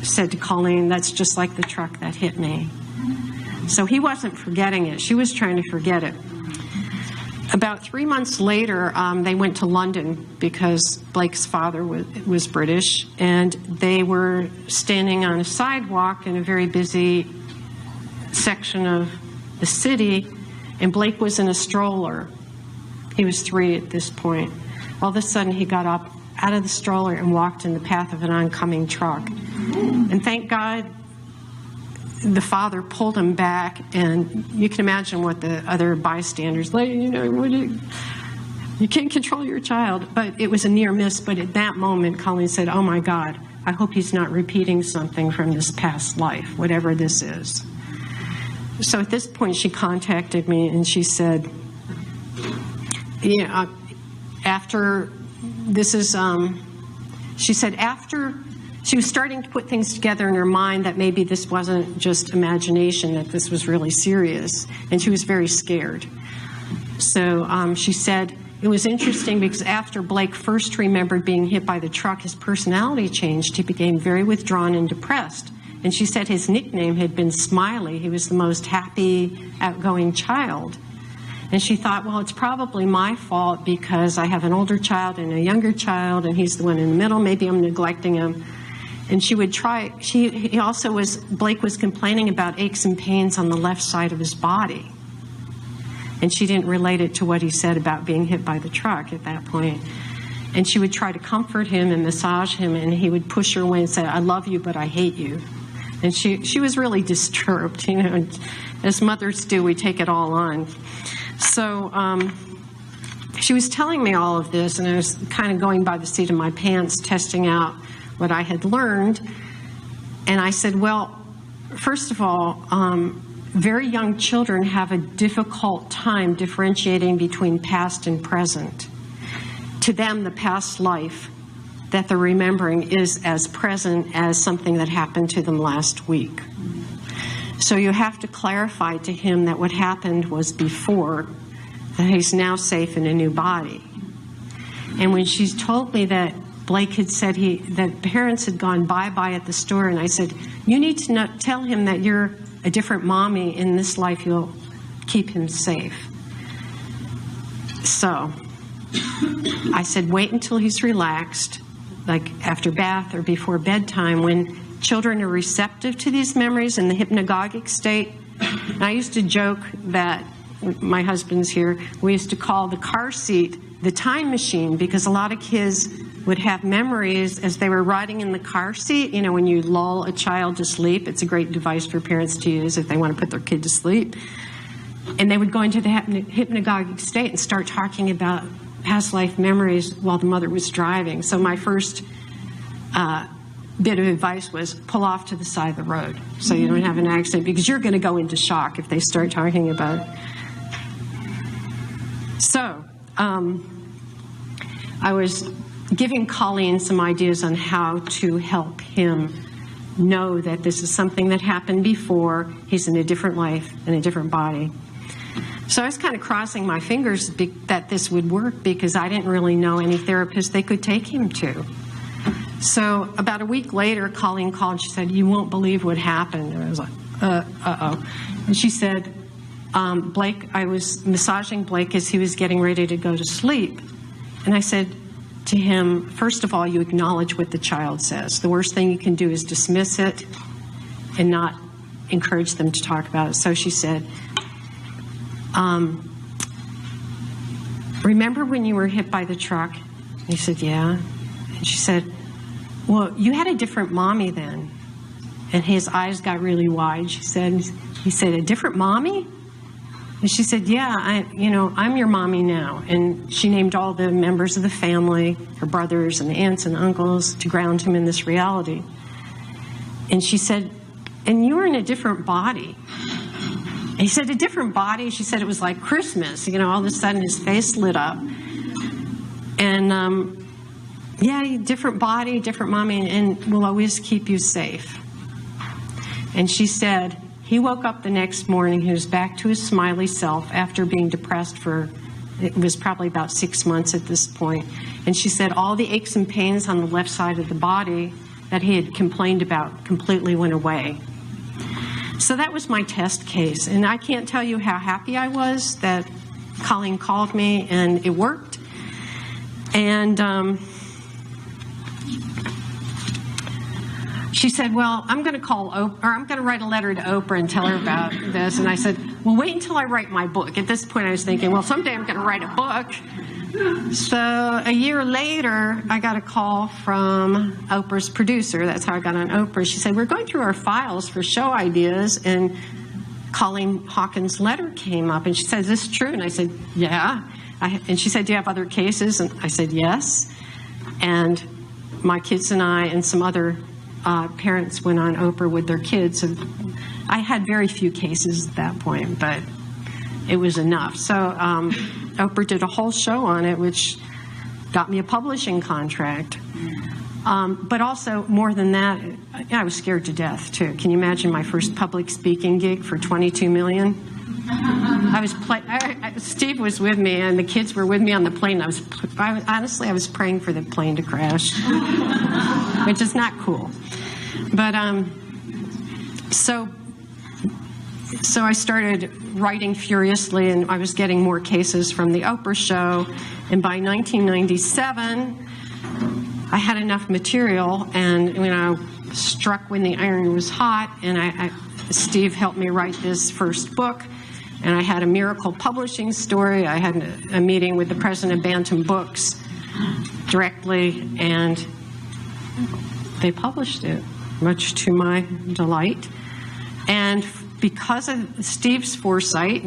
said to Colleen, that's just like the truck that hit me. So he wasn't forgetting it. She was trying to forget it. About 3 months later, they went to London because Blake's father was British, and they were standing on a sidewalk in a very busy section of the city, and Blake was in a stroller. He was 3 at this point. All of a sudden, he got up out of the stroller and walked in the path of an oncoming truck. And thank God, the father pulled him back, and you can imagine what the other bystanders, like, you know, you can't control your child. But it was a near miss. But at that moment, Colleen said, oh my God, I hope he's not repeating something from this past life, whatever this is. So at this point, she contacted me, and she said, yeah, after this is, she said after she was starting to put things together in her mind that maybe this wasn't just imagination, that this was really serious, and she was very scared. So she said it was interesting because after Blake first remembered being hit by the truck, his personality changed. He became very withdrawn and depressed. And she said his nickname had been Smiley. He was the most happy, outgoing child. And she thought, well, it's probably my fault because I have an older child and a younger child, and he's the one in the middle. Maybe I'm neglecting him. And she would try, Blake was complaining about aches and pains on the left side of his body. And she didn't relate it to what he said about being hit by the truck at that point. And she would try to comfort him and massage him, and he would push her away and say, I love you, but I hate you. And she was really disturbed, you know. As mothers do, we take it all on. So she was telling me all of this, and I was kind of going by the seat of my pants, testing out what I had learned. And I said, well, first of all, very young children have a difficult time differentiating between past and present. To them, the past life that they're remembering is as present as something that happened to them last week. So you have to clarify to him that what happened was before, that he's now safe in a new body. And when she's told me that Blake had said that parents had gone bye-bye at the store, and I said, you need to tell him that you're a different mommy. In this life, you'll keep him safe. So I said, wait until he's relaxed, like after bath or before bedtime, when children are receptive to these memories in the hypnagogic state. And I used to joke that, my husband's here, we used to call the car seat the time machine, because a lot of kids would have memories as they were riding in the car seat. You know, when you lull a child to sleep, it's a great device for parents to use if they want to put their kid to sleep. And they would go into the hypnagogic state and start talking about past life memories while the mother was driving. So my first bit of advice was pull off to the side of the road so you don't have an accident, because you're going to go into shock if they start talking about it. So I was giving Colleen some ideas on how to help him know that this is something that happened before. He's in a different life, in a different body. So I was kind of crossing my fingers that this would work, because I didn't really know any therapist they could take him to. So about a week later, Colleen called and she said, "You won't believe what happened." And I was like, uh-oh. And she said, Blake, I was massaging Blake as he was getting ready to go to sleep. And I said to him, first of all, you acknowledge what the child says. The worst thing you can do is dismiss it and not encourage them to talk about it. So she said, remember when you were hit by the truck? And he said, yeah. And she said, well, you had a different mommy then. And his eyes got really wide. He said, a different mommy? And she said, yeah, I'm your mommy now. And she named all the members of the family, her brothers and the aunts and uncles, to ground him in this reality. And she said, and you were in a different body. And he said, a different body? She said it was like Christmas. All of a sudden his face lit up. And yeah, different body, different mommy, and we'll always keep you safe. And she said, he woke up the next morning, he was back to his smiley self after being depressed it was probably about 6 months at this point. And she said all the aches and pains on the left side of the body that he had complained about completely went away. So that was my test case. And I can't tell you how happy I was that Colleen called me and it worked. And she said, well, I'm going to write a letter to Oprah and tell her about this. And I said, well, wait until I write my book. At this point, I was thinking, well, someday I'm going to write a book. So a year later, I got a call from Oprah's producer. That's how I got on Oprah. She said, we're going through our files for show ideas, and Colleen Hawkins' letter came up. And she said, is this true? And I said, yeah. And she said, do you have other cases? And I said, yes. And my kids and I and some other parents went on Oprah with their kids. I had very few cases at that point, but it was enough. So Oprah did a whole show on it, which got me a publishing contract. But also, more than that, I was scared to death, too. Can you imagine my first public speaking gig for $22 million? Steve was with me, and the kids were with me on the plane. Honestly, I was praying for the plane to crash, which is not cool. But so I started writing furiously, and I was getting more cases from the Oprah show. And by 1997, I had enough material, and struck when the iron was hot. And Steve helped me write this first book. And I had a miracle publishing story. I had a meeting with the president of Bantam Books directly, and they published it, much to my delight. And because of Steve's foresight,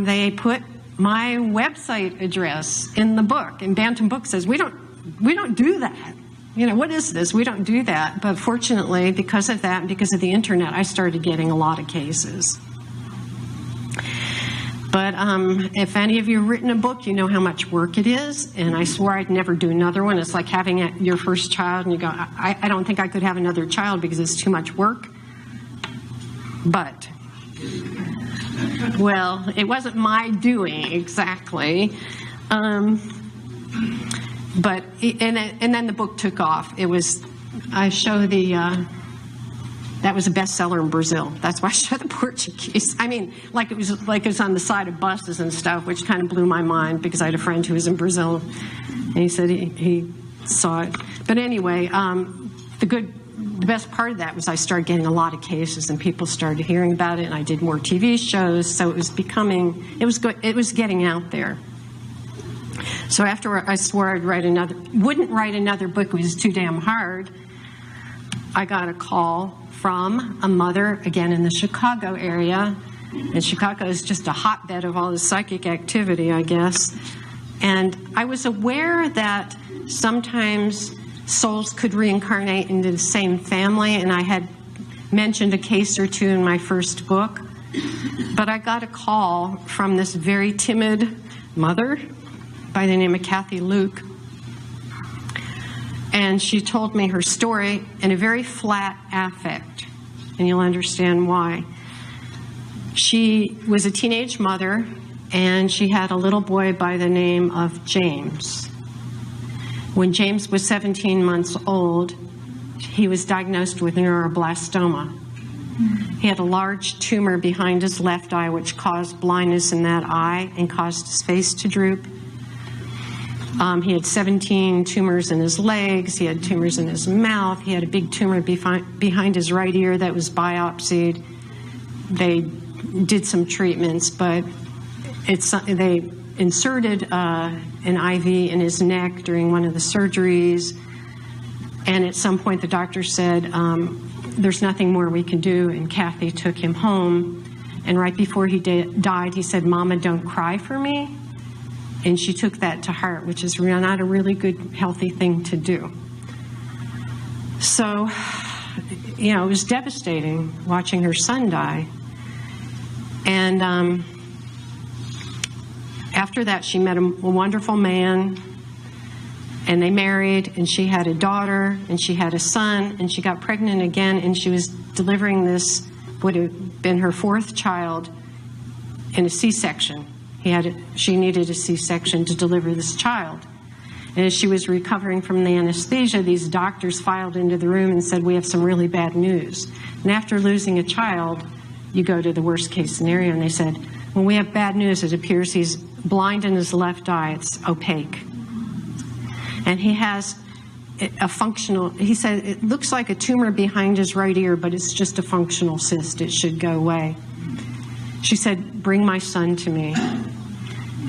they put my website address in the book. And Bantam Books says, we don't do that. What is this? We don't do that. But fortunately, because of that and because of the internet, I started getting a lot of cases. But if any of you have written a book, you know how much work it is, and I swore I'd never do another one. It's like having your first child, and you go, I don't think I could have another child because it's too much work. But, well, it wasn't my doing exactly. But then the book took off. That was a bestseller in Brazil. That's why I showed the Portuguese. Like it was on the side of buses and stuff, which kind of blew my mind because I had a friend who was in Brazil, and he said he saw it. But anyway, the best part of that was I started getting a lot of cases, and people started hearing about it, and I did more TV shows. So it was getting out there. So after I swore I'd wouldn't write another book, it was too damn hard, I got a call from a mother, again in the Chicago area. And Chicago is just a hotbed of all the psychic activity, I guess. And I was aware that sometimes souls could reincarnate into the same family, and I had mentioned a case or two in my first book. But I got a call from this very timid mother by the name of Kathy Luke. And she told me her story in a very flat affect, and you'll understand why. She was a teenage mother, and she had a little boy by the name of James. When James was 17 months old, he was diagnosed with neuroblastoma. He had a large tumor behind his left eye, which caused blindness in that eye and caused his face to droop. He had 17 tumors in his legs. He had tumors in his mouth. He had a big tumor behind his right ear that was biopsied. They did some treatments, but they inserted an IV in his neck during one of the surgeries. And at some point, the doctor said, there's nothing more we can do, and Kathy took him home. And right before he died, he said, "Mama, don't cry for me." And she took that to heart, which is not a really good, healthy thing to do. So, you know, it was devastating watching her son die. And after that, she met a wonderful man, and they married, and she had a daughter, and she had a son, and she got pregnant again, and she was delivering this, would have been her fourth child, in a C-section. She needed a C-section to deliver this child. And as she was recovering from the anesthesia, these doctors filed into the room and said, "We have some really bad news." And after losing a child, you go to the worst case scenario, and they said, "When we have bad news, it appears he's blind in his left eye. It's opaque. And he has a functional," he said, "it looks like a tumor behind his right ear, but it's just a functional cyst. It should go away." She said, "Bring my son to me."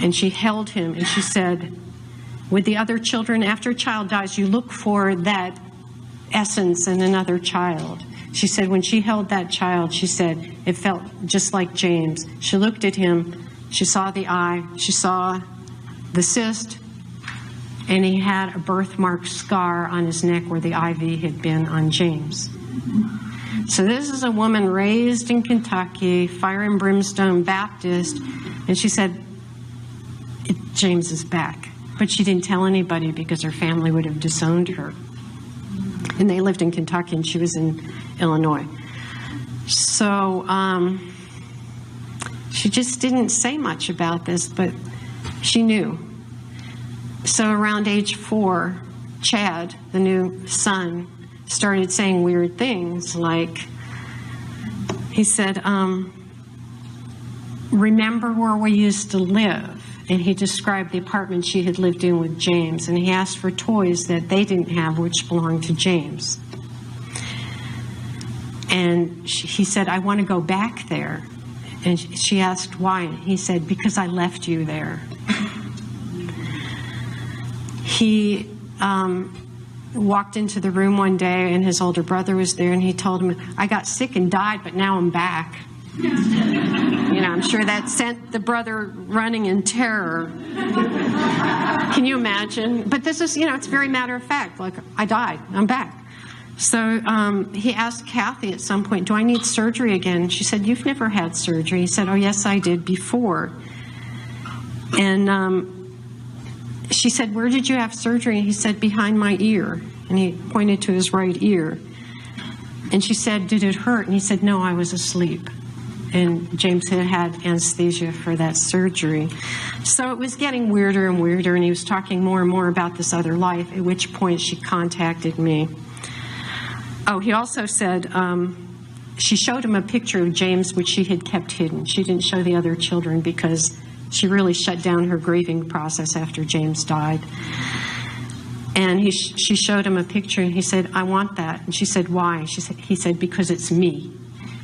And she held him, and she said, with the other children, after a child dies, you look for that essence in another child. She said when she held that child, she said, it felt just like James. She looked at him, she saw the eye, she saw the cyst, and he had a birthmark scar on his neck where the IV had been on James. So this is a woman raised in Kentucky, fire and brimstone Baptist, and she said, James is back. But she didn't tell anybody because her family would have disowned her. And they lived in Kentucky, and she was in Illinois. So she just didn't say much about this, but she knew. So around age 4, Chad, the new son, started saying weird things, like he said, remember where we used to live? And he described the apartment she had lived in with James, and he asked for toys that they didn't have, which belonged to James. And he said, I want to go back there. And she asked why, and he said, because I left you there. He walked into the room one day, and his older brother was there, and he told him, I got sick and died, but now I'm back. You know, I'm sure that sent the brother running in terror. Can you imagine? But this is, you know, it's very matter of fact. Like, I died, I'm back. So he asked Kathy at some point, do I need surgery again? She said, you've never had surgery. He said, oh, yes, I did before. And she said, where did you have surgery? And he said, behind my ear. And he pointed to his right ear. And she said, did it hurt? And he said, no, I was asleep. And James had had anesthesia for that surgery. So it was getting weirder and weirder, and he was talking more and more about this other life, at which point she contacted me. Oh, he also said she showed him a picture of James, which she had kept hidden. She didn't show the other children because she really shut down her grieving process after James died. And she showed him a picture, and he said, I want that. And she said, why? He said, because it's me.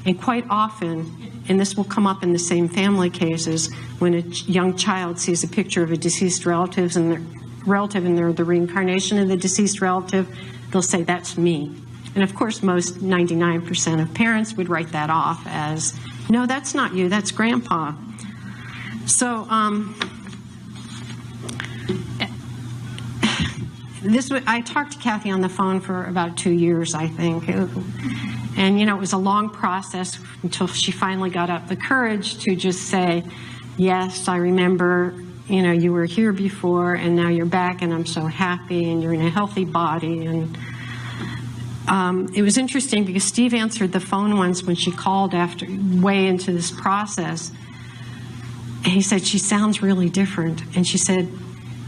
And quite often, and this will come up in the same family cases, when a young child sees a picture of a deceased relative and they're the reincarnation of the deceased relative, they'll say, that's me. And of course, most 99% of parents would write that off as, no, that's not you, that's Grandpa. So I talked to Kathy on the phone for about 2 years, I think. And, you know, it was a long process until she finally got up the courage to just say, yes, I remember you know, you were here before and now you're back and I'm so happy and you're in a healthy body. And it was interesting because Steve answered the phone once when she called after way into this process. And he said, she sounds really different. And she said,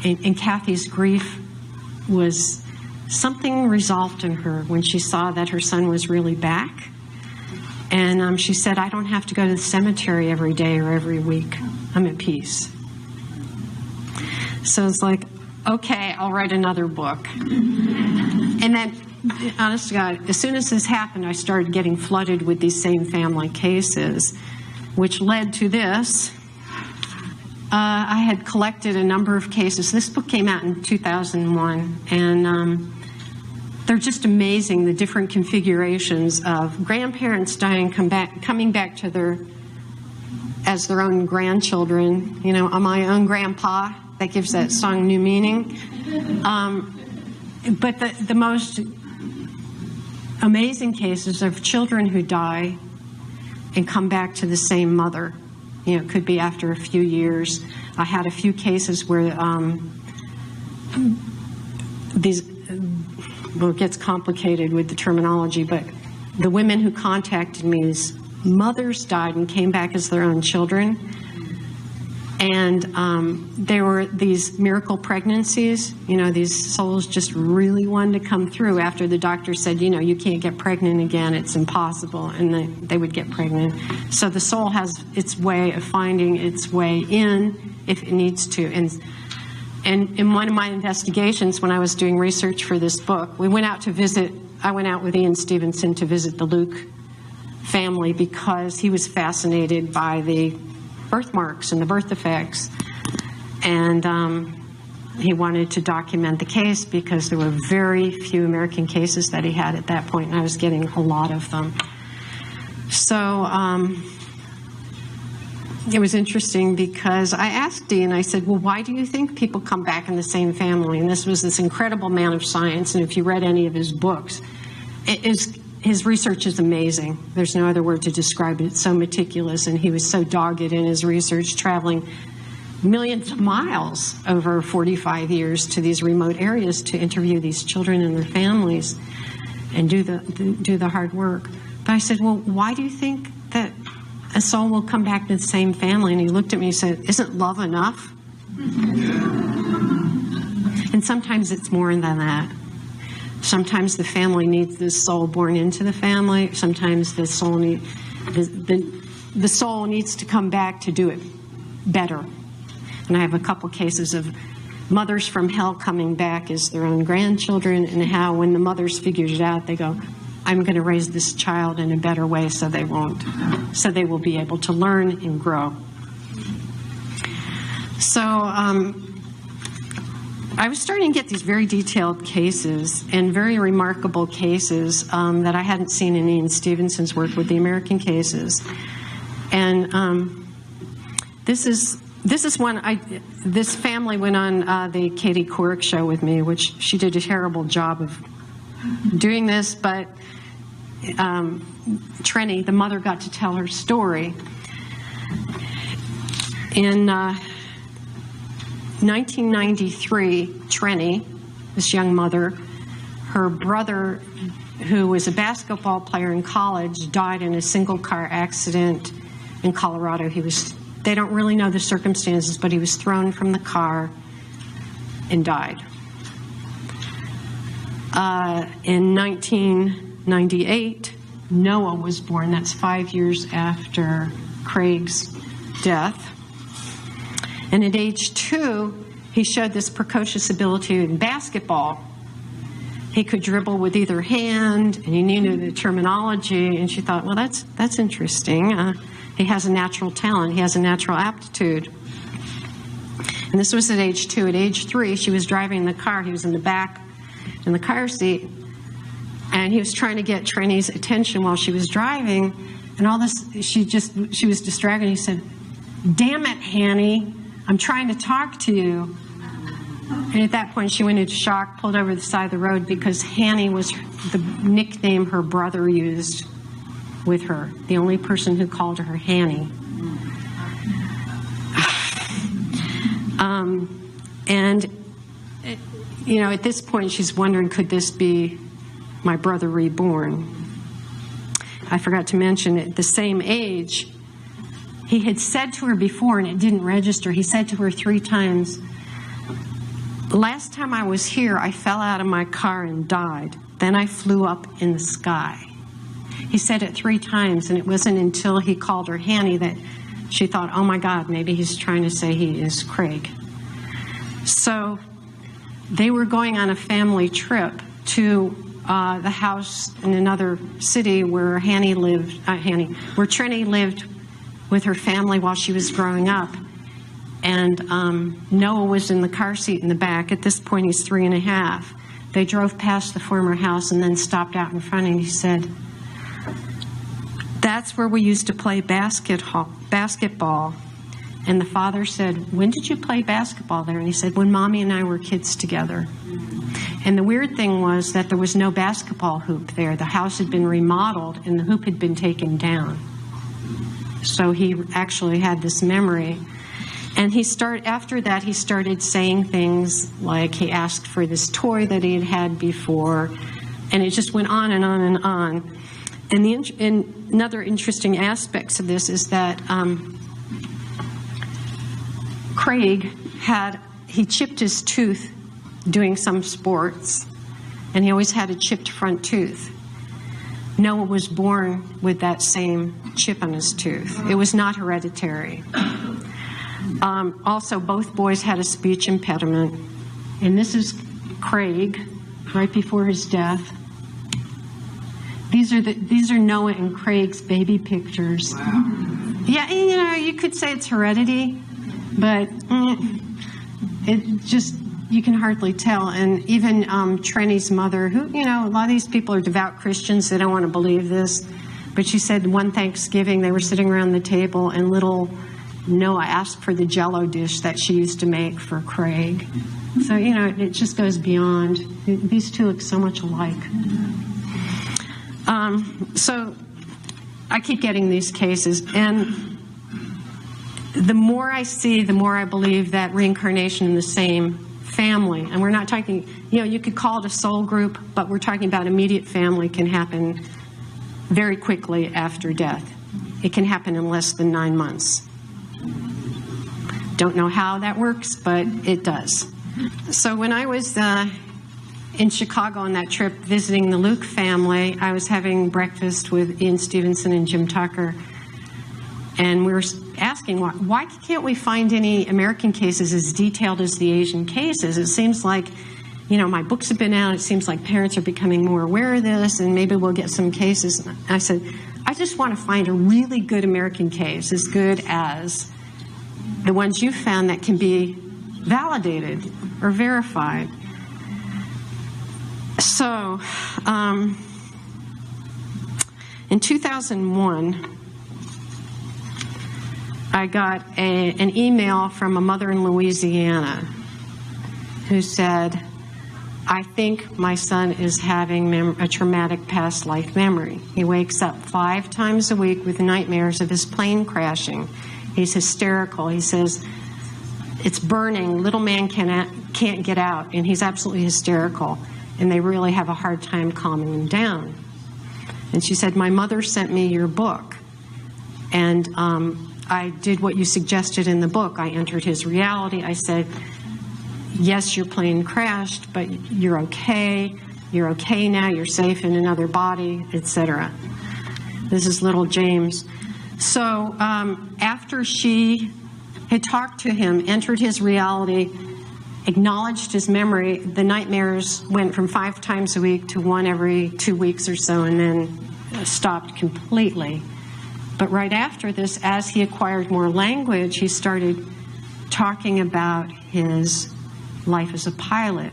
and Kathy's grief was something resolved in her when she saw that her son was really back. And she said, I don't have to go to the cemetery every day or every week. I'm at peace. So it's like, okay, I'll write another book. And then, honest to God, as soon as this happened, I started getting flooded with these same family cases, which led to this. I had collected a number of cases. This book came out in 2001, and they're just amazing, the different configurations of grandparents dying, coming back to as their own grandchildren. You know, my own grandpa, that gives that song new meaning. But the most amazing cases of children who die and come back to the same mother. You know, it could be after a few years. I had a few cases where well, it gets complicated with the terminology, but the women who contacted me, these mothers died and came back as their own children. And there were these miracle pregnancies. You know, these souls just really wanted to come through after the doctor said, you know, you can't get pregnant again, it's impossible, and they would get pregnant. So the soul has its way of finding its way in if it needs to. And in one of my investigations, when I was doing research for this book, I went out with Ian Stevenson to visit the Luke family because he was fascinated by the birthmarks and the birth effects. And he wanted to document the case because there were very few American cases that he had at that point, and I was getting a lot of them. So it was interesting because I asked Ian, I said, well, why do you think people come back in the same family? And this was this incredible man of science, and if you read any of his books, his research is amazing. There's no other word to describe it. It's so meticulous, and he was so dogged in his research, traveling millions of miles over 45 years to these remote areas to interview these children and their families and do the hard work. But I said, well, why do you think that a soul will come back to the same family? And he looked at me and said, isn't love enough? And sometimes it's more than that. Sometimes the family needs this soul born into the family. Sometimes the soul the soul needs to come back to do it better. And I have a couple cases of mothers from hell coming back as their own grandchildren, and how when the mothers figured it out, they go, I'm going to raise this child in a better way so they will be able to learn and grow. So I was starting to get these very detailed cases and very remarkable cases that I hadn't seen in Ian Stevenson's work with the American cases. And this is one, this family went on the Katie Couric show with me, which she did a terrible job of doing this, but Trenny, the mother, got to tell her story. In 1993, Trenny, this young mother, her brother, who was a basketball player in college, died in a single-car accident in Colorado. They don't really know the circumstances, but he was thrown from the car and died. In 1998, Noah was born. That's 5 years after Craig's death. And at age 2, he showed this precocious ability in basketball. He could dribble with either hand, and he knew the terminology, and she thought, well, that's interesting. He has a natural talent. He has a natural aptitude. And this was at age 2. At age 3, she was driving the car. He was in the back in the car seat, and he was trying to get Trenny's attention while she was driving, and all this, she was distracted. He said, damn it, Hanny, I'm trying to talk to you. And at that point, she went into shock, pulled over the side of the road, because Hanny was the nickname her brother used with her, the only person who called her Hanny. And, you know, at this point, she's wondering, could this be my brother reborn? I forgot to mention, at the same age, he had said to her before, and it didn't register, he said to her 3 times, last time I was here, I fell out of my car and died. Then I flew up in the sky. He said it 3 times, and it wasn't until he called her Hanny that she thought, oh my God, maybe he's trying to say he is Craig. So they were going on a family trip to the house in another city where Hanny lived, where Trini lived with her family while she was growing up. And Noah was in the car seat in the back. At this point, he's 3.5. They drove past the former house and then stopped out in front, and he said, that's where we used to play basketball. And the father said, when did you play basketball there? And he said, when Mommy and I were kids together. And the weird thing was that there was no basketball hoop there. The house had been remodeled, and the hoop had been taken down. So he actually had this memory. And after that, he started saying things like he asked for this toy that he had had before, and it just went on and on and on. And another interesting aspect of this is that Craig he chipped his tooth doing some sports, and he always had a chipped front tooth. Noah was born with that same chip on his tooth. It was not hereditary. Also, both boys had a speech impediment. And this is Craig, right before his death. These are Noah and Craig's baby pictures. Wow. Yeah, you know, you could say it's heredity, but it just, you can hardly tell. And even Trini's mother, who, you know, a lot of these people are devout Christians, they don't want to believe this, but she said one Thanksgiving they were sitting around the table and little Noah asked for the Jell-O dish that she used to make for Craig. So, you know, it just goes beyond. These two look so much alike. So I keep getting these cases, and the more I see, the more I believe that reincarnation in the same family, and we're not talking, you know, you could call it a soul group, but we're talking about immediate family can happen very quickly after death. It can happen in less than 9 months. Don't know how that works, but it does. So when I was in Chicago on that trip visiting the Luke family, I was having breakfast with Ian Stevenson and Jim Tucker, and we were asking, why can't we find any American cases as detailed as the Asian cases? It seems like, you know, my books have been out, it seems like parents are becoming more aware of this, and maybe we'll get some cases. And I said, I just want to find a really good American case, as good as the ones you found that can be validated or verified. So, in 2001, I got an email from a mother in Louisiana who said, I think my son is having a traumatic past life memory. He wakes up 5 times a week with nightmares of his plane crashing. He's hysterical. He says, it's burning, little man can't get out, and he's absolutely hysterical. And they really have a hard time calming him down. And she said, my mother sent me your book. And I did what you suggested in the book. I entered his reality. I said, yes, your plane crashed, but you're okay. You're okay now. You're safe in another body, etc. This is little James. So after she had talked to him, entered his reality, acknowledged his memory, the nightmares went from 5 times a week to 1 every 2 weeks or so, and then stopped completely. But right after this, as he acquired more language, he started talking about his life as a pilot.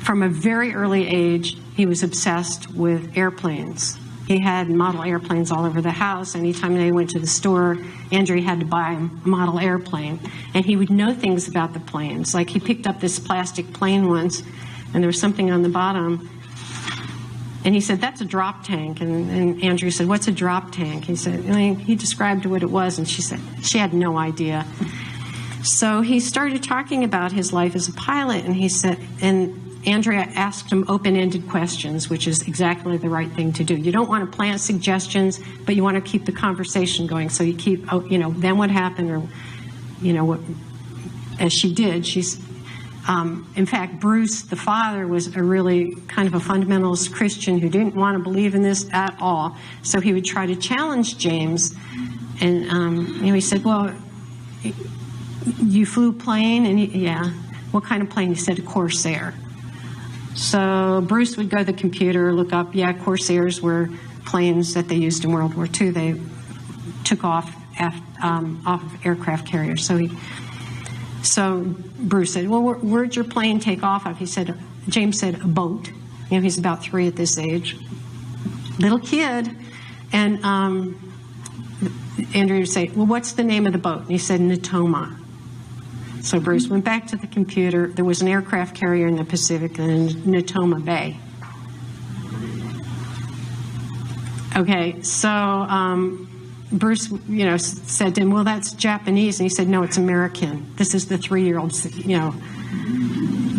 From a very early age, he was obsessed with airplanes. He had model airplanes all over the house. Anytime they went to the store, Andrew had to buy a model airplane. And he would know things about the planes. Like he picked up this plastic plane once, and there was something on the bottom. And he said, that's a drop tank. And Andrew said, what's a drop tank? He said, he described what it was, and she said, she had no idea. So he started talking about his life as a pilot, and he said, and Andrea asked him open-ended questions, which is exactly the right thing to do. You don't want to plant suggestions, but you want to keep the conversation going. So you keep, oh, you know, then what happened, or, you know, what, as she did. She's, in fact, Bruce, the father, was a really kind of a fundamentalist Christian who didn't want to believe in this at all. So he would try to challenge James, and you know, he said, "Well, you flew plane?" And yeah, "What kind of plane?" He said, "A Corsair." So Bruce would go to the computer, look up, yeah, Corsairs were planes that they used in World War II. They took off of aircraft carriers. So Bruce said, "Well, where'd your plane take off of?" James said, "A boat." You know, he's about 3 at this age. Little kid. And Andrew would say, "Well, what's the name of the boat?" And he said, "Natoma." So Bruce went back to the computer. There was an aircraft carrier in the Pacific in Natoma Bay. Okay, so Bruce, you know, said to him, "Well, that's Japanese." And he said, "No, it's American." This is the 3-year-old, you know,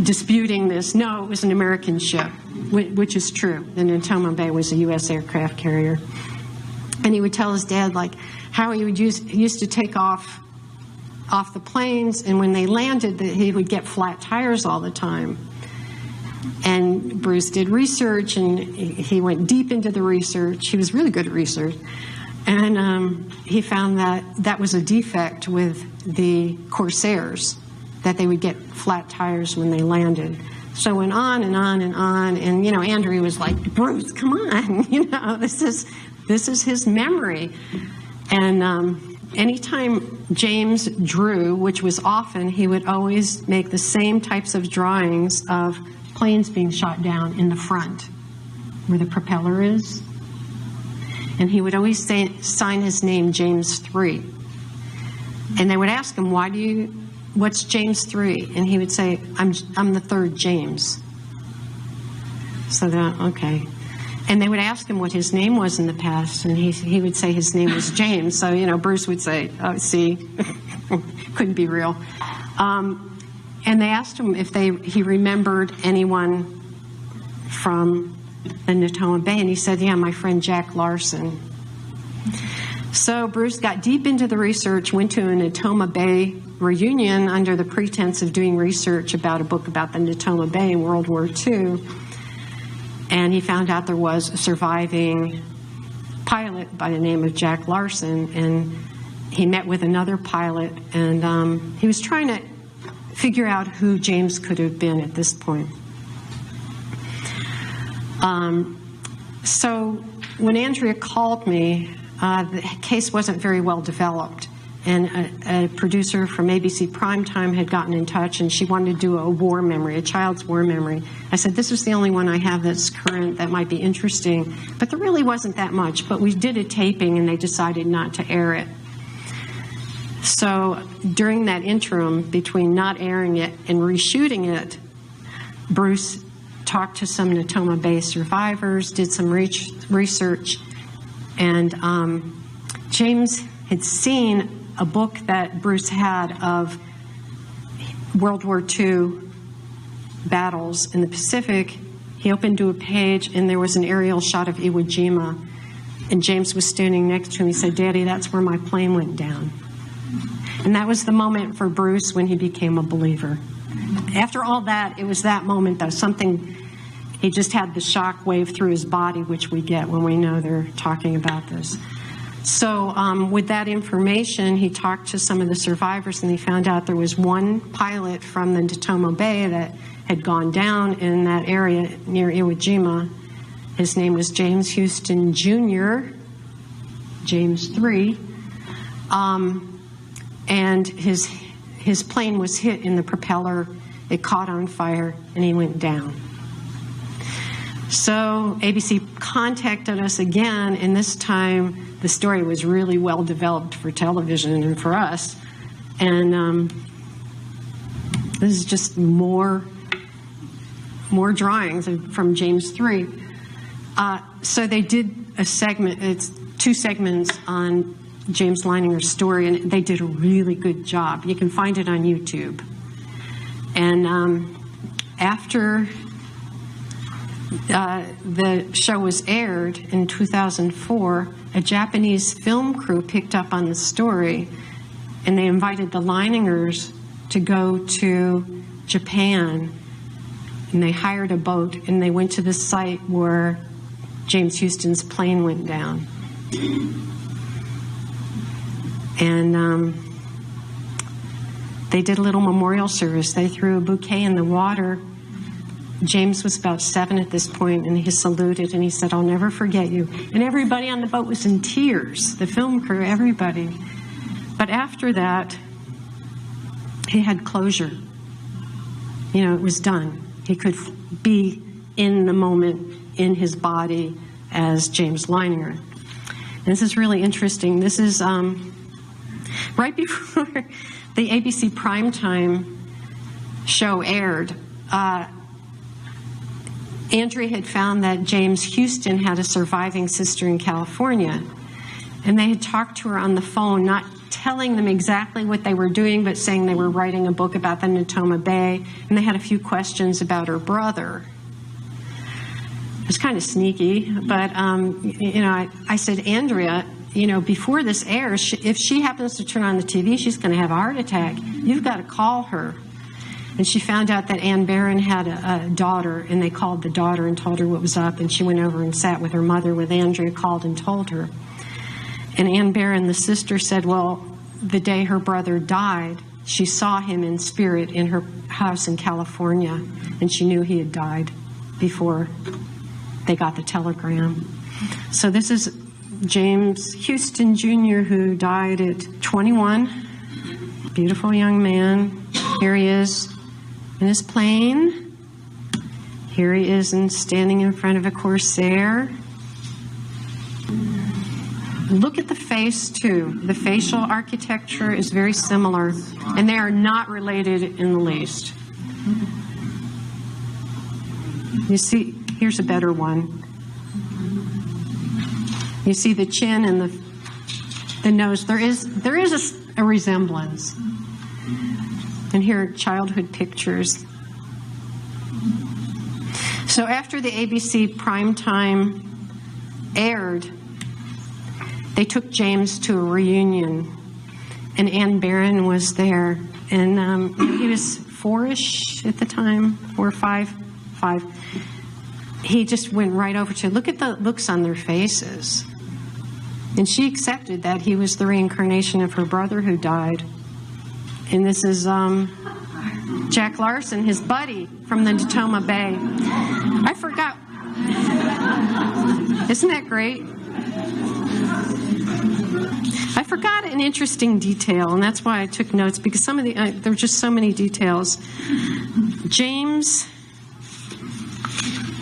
disputing this. No, it was an American ship, which is true. The Natoma Bay was a U.S. aircraft carrier. And he would tell his dad, like, how he would used to take off the planes, and when they landed, that he would get flat tires all the time. And Bruce did research, and he went deep into the research. He was really good at research. And he found that that was a defect with the Corsairs, that they would get flat tires when they landed. So it went on and on and on. And, you know, Andrew was like, "Bruce, come on, you know, this is his memory." And anytime James drew, which was often, he would always make the same types of drawings of planes being shot down in the front, where the propeller is. And he would always sign his name James 3. And they would ask him, what's James 3? And he would say, I'm the 3rd James. So that, okay. And they would ask him what his name was in the past, and he would say his name was James. So, you know, Bruce would say, "Oh, see, couldn't be real." And they asked him if he remembered anyone from the Natoma Bay, and he said, "Yeah, my friend Jack Larson." So Bruce got deep into the research, went to a Natoma Bay reunion under the pretense of doing research about a book about the Natoma Bay in World War II. And he found out there was a surviving pilot by the name of Jack Larson, and he met with another pilot, and he was trying to figure out who James could have been at this point. So when Andrea called me, the case wasn't very well developed, and a producer from ABC Primetime had gotten in touch, and she wanted to do a war memory, a child's war memory. I said, "This is the only one I have that's current that might be interesting," but there really wasn't that much. But we did a taping, and they decided not to air it. So during that interim between not airing it and reshooting it, Bruce talked to some Natoma Bay survivors, did some research, and James had seen a book that Bruce had of World War II battles in the Pacific. He opened to a page, and there was an aerial shot of Iwo Jima, and James was standing next to him. He said, "Daddy, that's where my plane went down." And that was the moment for Bruce when he became a believer. After all that, it was that moment, though, something, he just had the shock wave through his body, which we get when we know they're talking about this. So with that information, he talked to some of the survivors, and he found out there was one pilot from the Natoma Bay that had gone down in that area near Iwo Jima. His name was James Houston Jr., James 3, and his plane was hit in the propeller. It caught on fire, and he went down. So ABC contacted us again, and this time the story was really well developed for television and for us. And this is just more drawings from James 3. So they did a segment, it's 2 segments on James Leininger's story, and they did a really good job. You can find it on YouTube. And after the show was aired in 2004, a Japanese film crew picked up on the story, and they invited the Leiningers to go to Japan, and they hired a boat, and they went to the site where James Houston's plane went down. And they did a little memorial service. They threw a bouquet in the water. James was about 7 at this point, and he saluted, and he said, "I'll never forget you." And everybody on the boat was in tears, the film crew, everybody. But after that, he had closure. You know, it was done. He could be in the moment, in his body, as James Leininger. And this is really interesting. This is right before the ABC primetime show aired. Andrea had found that James Houston had a surviving sister in California. And they had talked to her on the phone, not telling them exactly what they were doing, but saying they were writing a book about the Natoma Bay. And they had a few questions about her brother. It was kind of sneaky, but, you know, I said, Andrea, you know, before this airs, if she happens to turn on the TV, she's going to have a heart attack. You've got to call her. And she found out that Ann Barron had a daughter, and they called the daughter and told her what was up, and she went over and sat with her mother when Andrea called and told her. And Ann Barron, the sister, said, well, the day her brother died, she saw him in spirit in her house in California, and she knew he had died before they got the telegram. So this is James Houston Jr., who died at 21. Beautiful young man. Here he is in his plane. Here he is standing in front of a Corsair. Look at the face, too. The facial architecture is very similar, and they are not related in the least. You see, here's a better one. You see the chin and the nose. There is a resemblance. And here are childhood pictures. So after the ABC primetime aired, they took James to a reunion, and Ann Barron was there, and he was 4-ish at the time, 4 or 5. He just went right over to, look at the looks on their faces. And she accepted that he was the reincarnation of her brother who died. And this is Jack Larson, his buddy from the Natoma Bay. I forgot. Isn't that great? I forgot an interesting detail, and that's why I took notes, because some of there were just so many details. James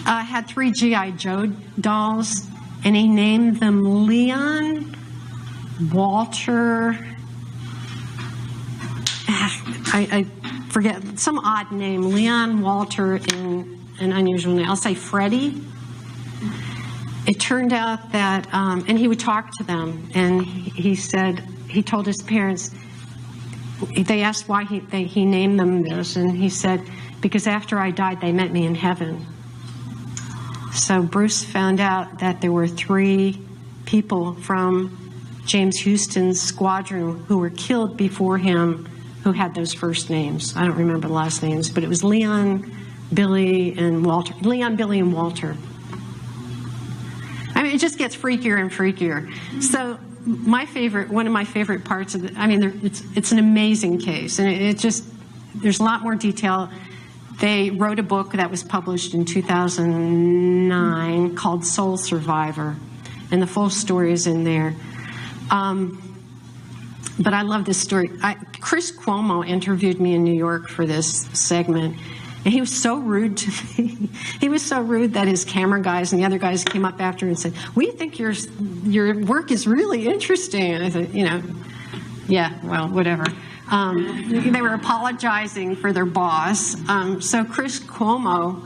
had 3 G.I. Joe dolls, and he named them Leon, Walter, I forget, some odd name, Leon, Walter, and an unusual name. I'll say Freddie. It turned out that, and he would talk to them, and he said, he told his parents, they asked why he named them this, and he said, because after I died, they met me in heaven. So Bruce found out that there were 3 people from James Houston's squadron who were killed before him who had those first names. I don't remember the last names, but it was Leon, Billy, and Walter. Leon, Billy, and Walter. I mean, it just gets freakier and freakier. So one of my favorite parts of it, I mean, it's an amazing case, and it just, there's a lot more detail. They wrote a book that was published in 2009 called Soul Survivor, and the full story is in there. But I love this story. Chris Cuomo interviewed me in New York for this segment, and he was so rude to me. He was so rude that his camera guys and the other guys came up after and said, "We think your work is really interesting." And I said, you know, yeah, well, whatever. They were apologizing for their boss. So Chris Cuomo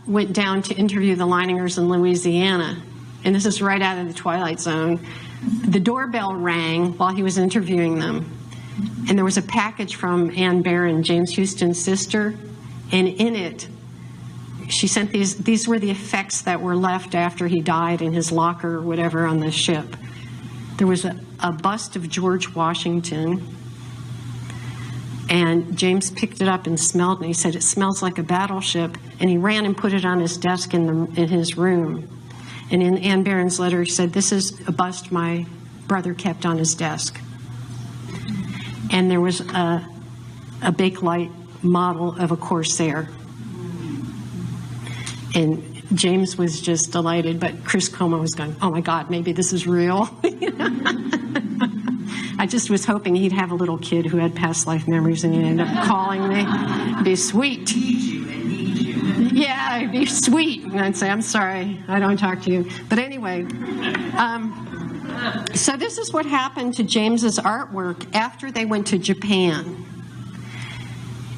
went down to interview the Leiningers in Louisiana, and this is right out of the Twilight Zone. the doorbell rang while he was interviewing them, and there was a package from Ann Barron, James Houston's sister, and in it, she sent these were the effects that were left after he died in his locker or whatever on the ship. There was a bust of George Washington, and James picked it up and smelled it, and he said, "It smells like a battleship," and he ran and put it on his desk in his room. And in Ann Barron's letter, he said, "This is a bust my brother kept on his desk." And there was a Bakelite model of a Corsair. And James was just delighted, but Chris Como was going, "Oh my God, maybe this is real." I just was hoping he'd have a little kid who had past life memories and he'd end up calling me. It'd be sweet. Yeah, it'd be sweet. And I'd say, "I'm sorry, I don't talk to you." But anyway, so this is what happened to James's artwork after they went to Japan.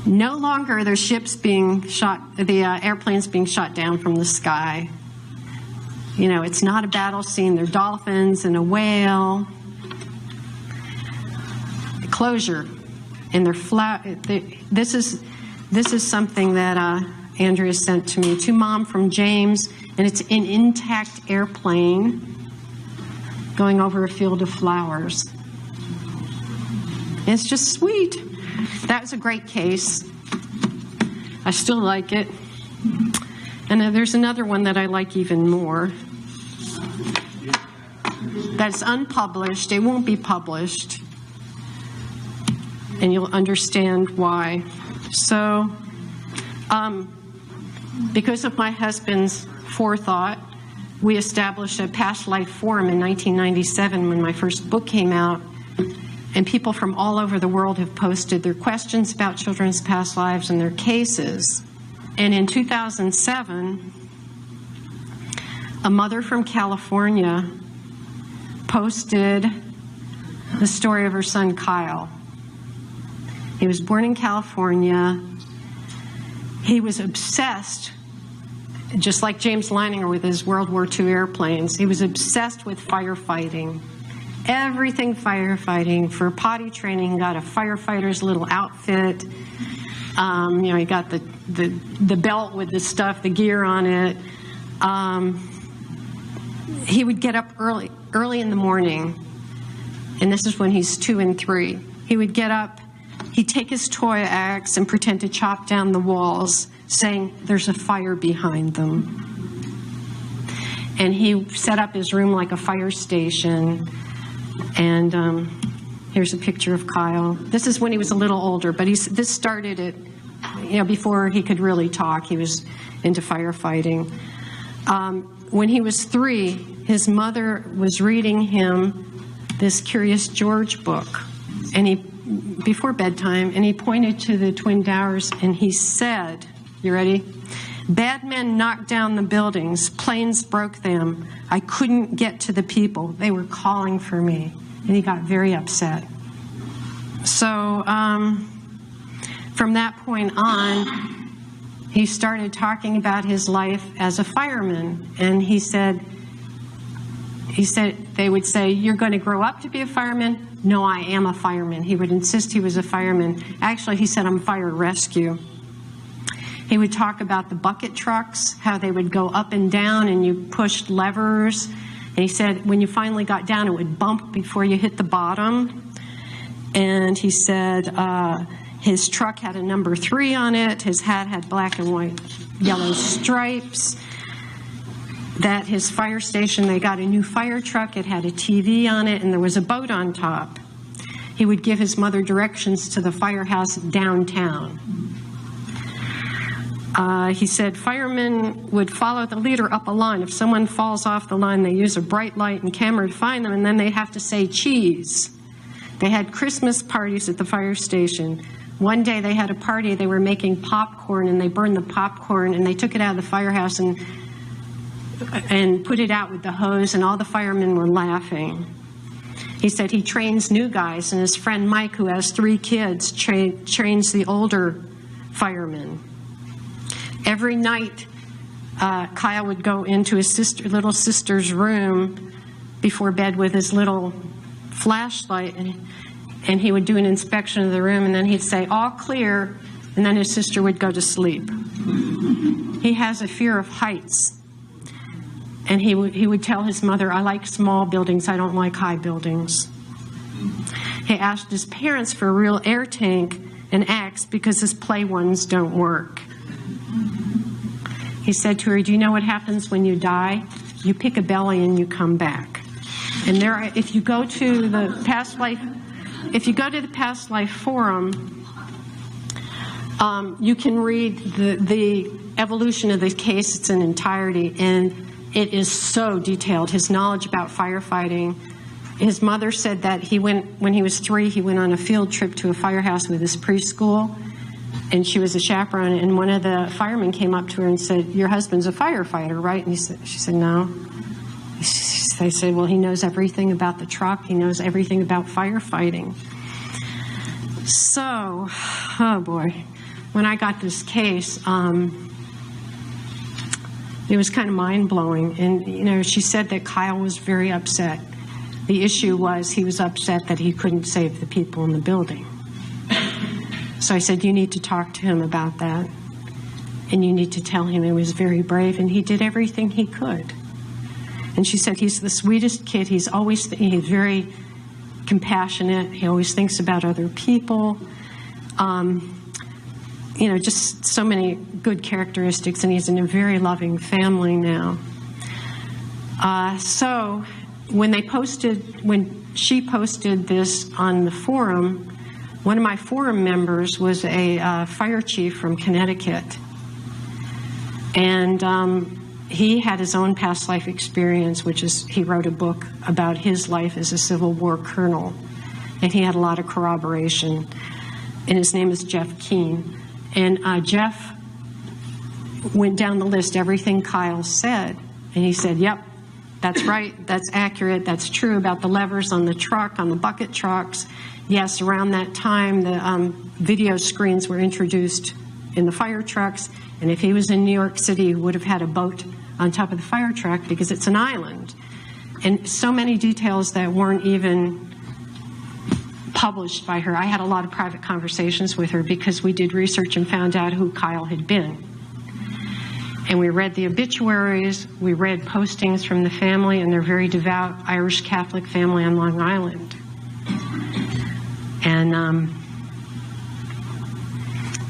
No longer are the ships being shot, the airplanes being shot down from the sky. You know, it's not a battle scene. There are dolphins and a whale. Closure. And this is something that Andrea sent to me, to Mom from James, and it's an intact airplane going over a field of flowers. It's just sweet. That was a great case. I still like it. And then there's another one that I like even more. That's unpublished. It won't be published. And you'll understand why. So, because of my husband's forethought, we established a past life forum in 1997 when my first book came out. And people from all over the world have posted their questions about children's past lives and their cases. And in 2007, a mother from California posted the story of her son, Kyle. He was born in California. He was obsessed, just like James Leininger with his World War II airplanes, he was obsessed with firefighting. Everything firefighting. For potty training, he got a firefighter's little outfit. He got the belt with the stuff, the gear on it. He would get up early in the morning, and this is when he's 2 and 3. He would get up, he'd take his toy axe and pretend to chop down the walls, saying, "There's a fire behind them." And he set up his room like a fire station. And here's a picture of Kyle. This is when he was a little older, but this started it, before he could really talk. He was into firefighting. When he was 3, his mother was reading him this Curious George book, and before bedtime, and he pointed to the Twin Towers, and he said, you ready? "Bad men knocked down the buildings. Planes broke them. I couldn't get to the people. They were calling for me." And he got very upset. So from that point on, he started talking about his life as a fireman. And he said they would say, "You're going to grow up to be a fireman?" "No, I am a fireman." He would insist he was a fireman. Actually, he said, "I'm fire rescue." He would talk about the bucket trucks, how they would go up and down and you pushed levers. And he said when you finally got down, it would bump before you hit the bottom. And he said his truck had a number 3 on it. His hat had black and white, yellow stripes. That his fire station, they got a new fire truck. It had a TV on it and there was a boat on top. He would give his mother directions to the firehouse downtown. He said firemen would follow the leader up a line. If someone falls off the line, they use a bright light and camera to find them, and then they have to say cheese. They had Christmas parties at the fire station. One day they had a party, they were making popcorn, and they burned the popcorn, and they took it out of the firehouse and put it out with the hose, and all the firemen were laughing. He said he trains new guys, and his friend Mike, who has 3 kids, trains the older firemen. Every night, Kyle would go into his little sister's room before bed with his little flashlight, and he would do an inspection of the room, and then he'd say, all clear, and then his sister would go to sleep. He has a fear of heights, and he would tell his mother, I like small buildings, I don't like high buildings. He asked his parents for a real air tank and axe because his play ones don't work. He said to her, do you know what happens when you die? You pick a belly and you come back. And if you go to the past life forum, you can read the evolution of the case. It's in entirety, and it is so detailed. His knowledge about firefighting. His mother said that when he was 3, he went on a field trip to a firehouse with his preschool, and she was a chaperone, and one of the firemen came up to her and said, your husband's a firefighter, right? And she said, no. They said, well, he knows everything about the truck. He knows everything about firefighting. So, oh boy, when I got this case, it was kind of mind-blowing. And, she said that Kyle was very upset. The issue was he was upset that he couldn't save the people in the building. So I said, you need to talk to him about that. And you need to tell him he was very brave, and he did everything he could. And she said, he's the sweetest kid. He's very compassionate. He always thinks about other people. Just so many good characteristics, and he's in a very loving family now. So when she posted this on the forum, one of my forum members was a fire chief from Connecticut. And he had his own past life experience, he wrote a book about his life as a Civil War colonel. And he had a lot of corroboration. And his name is Jeff Keene. And Jeff went down the list, everything Kyle said. And he said, yep, that's right, that's accurate, that's true about the levers on the truck, on the bucket trucks. Yes, around that time, the video screens were introduced in the fire trucks. And if he was in New York City, he would have had a boat on top of the fire truck because it's an island. And so many details that weren't even published by her. I had a lot of private conversations with her because we did research and found out who Kyle had been. And we read the obituaries, we read postings from the family, and they're a very devout Irish Catholic family on Long Island. And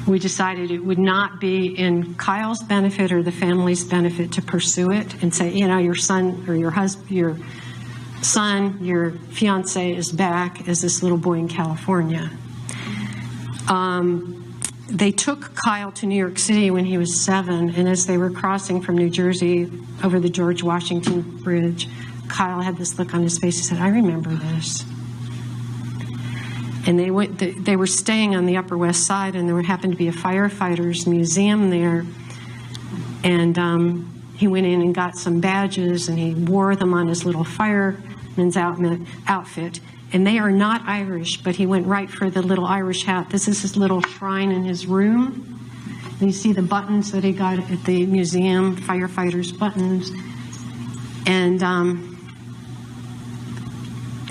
we decided it would not be in Kyle's benefit or the family's benefit to pursue it and say, your son or your husband, your fiance is back as this little boy in California. They took Kyle to New York City when he was 7, and as they were crossing from New Jersey over the George Washington Bridge, Kyle had this look on his face. He said, I remember this. And they were staying on the Upper West Side, and there happened to be a firefighters museum there. And he went in and got some badges, and he wore them on his little fireman's outfit. And they are not Irish, but he went right for the little Irish hat. This is his little shrine in his room. And you see the buttons that he got at the museum, firefighters' buttons. And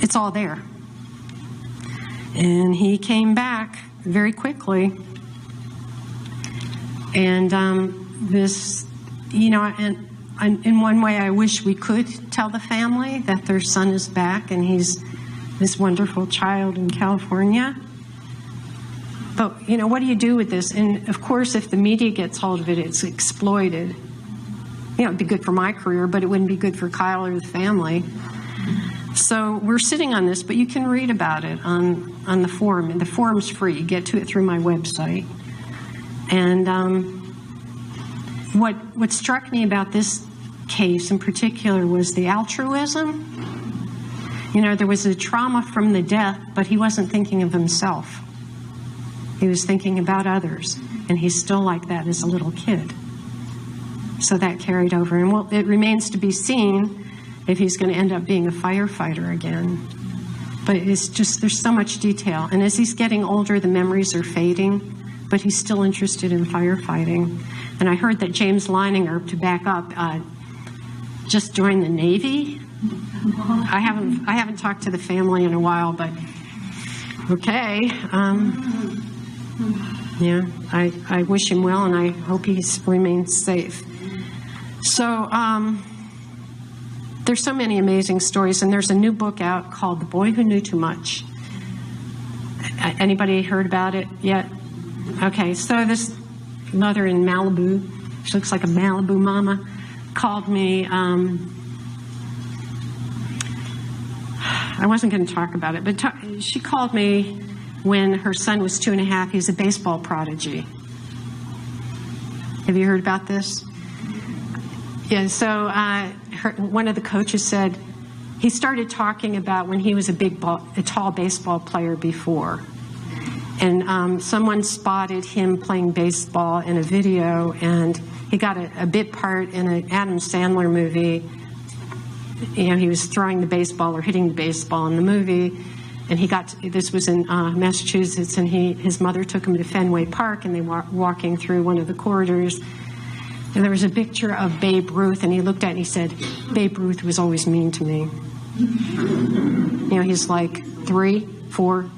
it's all there. And he came back very quickly. And and in one way I wish we could tell the family that their son is back and he's this wonderful child in California. But, what do you do with this? And, of course, if the media gets hold of it, it's exploited. It'd be good for my career, but it wouldn't be good for Kyle or the family. So we're sitting on this, but you can read about it on the forum. And the forum's free. You get to it through my website. And what struck me about this case in particular was the altruism. There was a trauma from the death, but he wasn't thinking of himself. He was thinking about others, and he's still like that as a little kid. So that carried over. And it remains to be seen if he's going to end up being a firefighter again. But it's just, there's so much detail. And as he's getting older, the memories are fading, but he's still interested in firefighting. And I heard that James Leininger, to back up, just joined the Navy. I haven't talked to the family in a while, but okay. Yeah, I wish him well, and I hope he remains safe. So there's so many amazing stories, and there's a new book out called The Boy Who Knew Too Much. Anybody heard about it yet? Okay, so this mother in Malibu, she looks like a Malibu mama, called me. I wasn't going to talk about it, but she called me when her son was 2.5. He's a baseball prodigy. Have you heard about this? Yeah, so one of the coaches said he started talking about when he was a tall baseball player before. And someone spotted him playing baseball in a video, and he got a bit part in an Adam Sandler movie. You know, he was throwing the baseball or hitting the baseball in the movie, and this was in Massachusetts, and his mother took him to Fenway Park, and they were walking through one of the corridors, and there was a picture of Babe Ruth, and he looked at it and he said, Babe Ruth was always mean to me. You know, he's like 3, 4,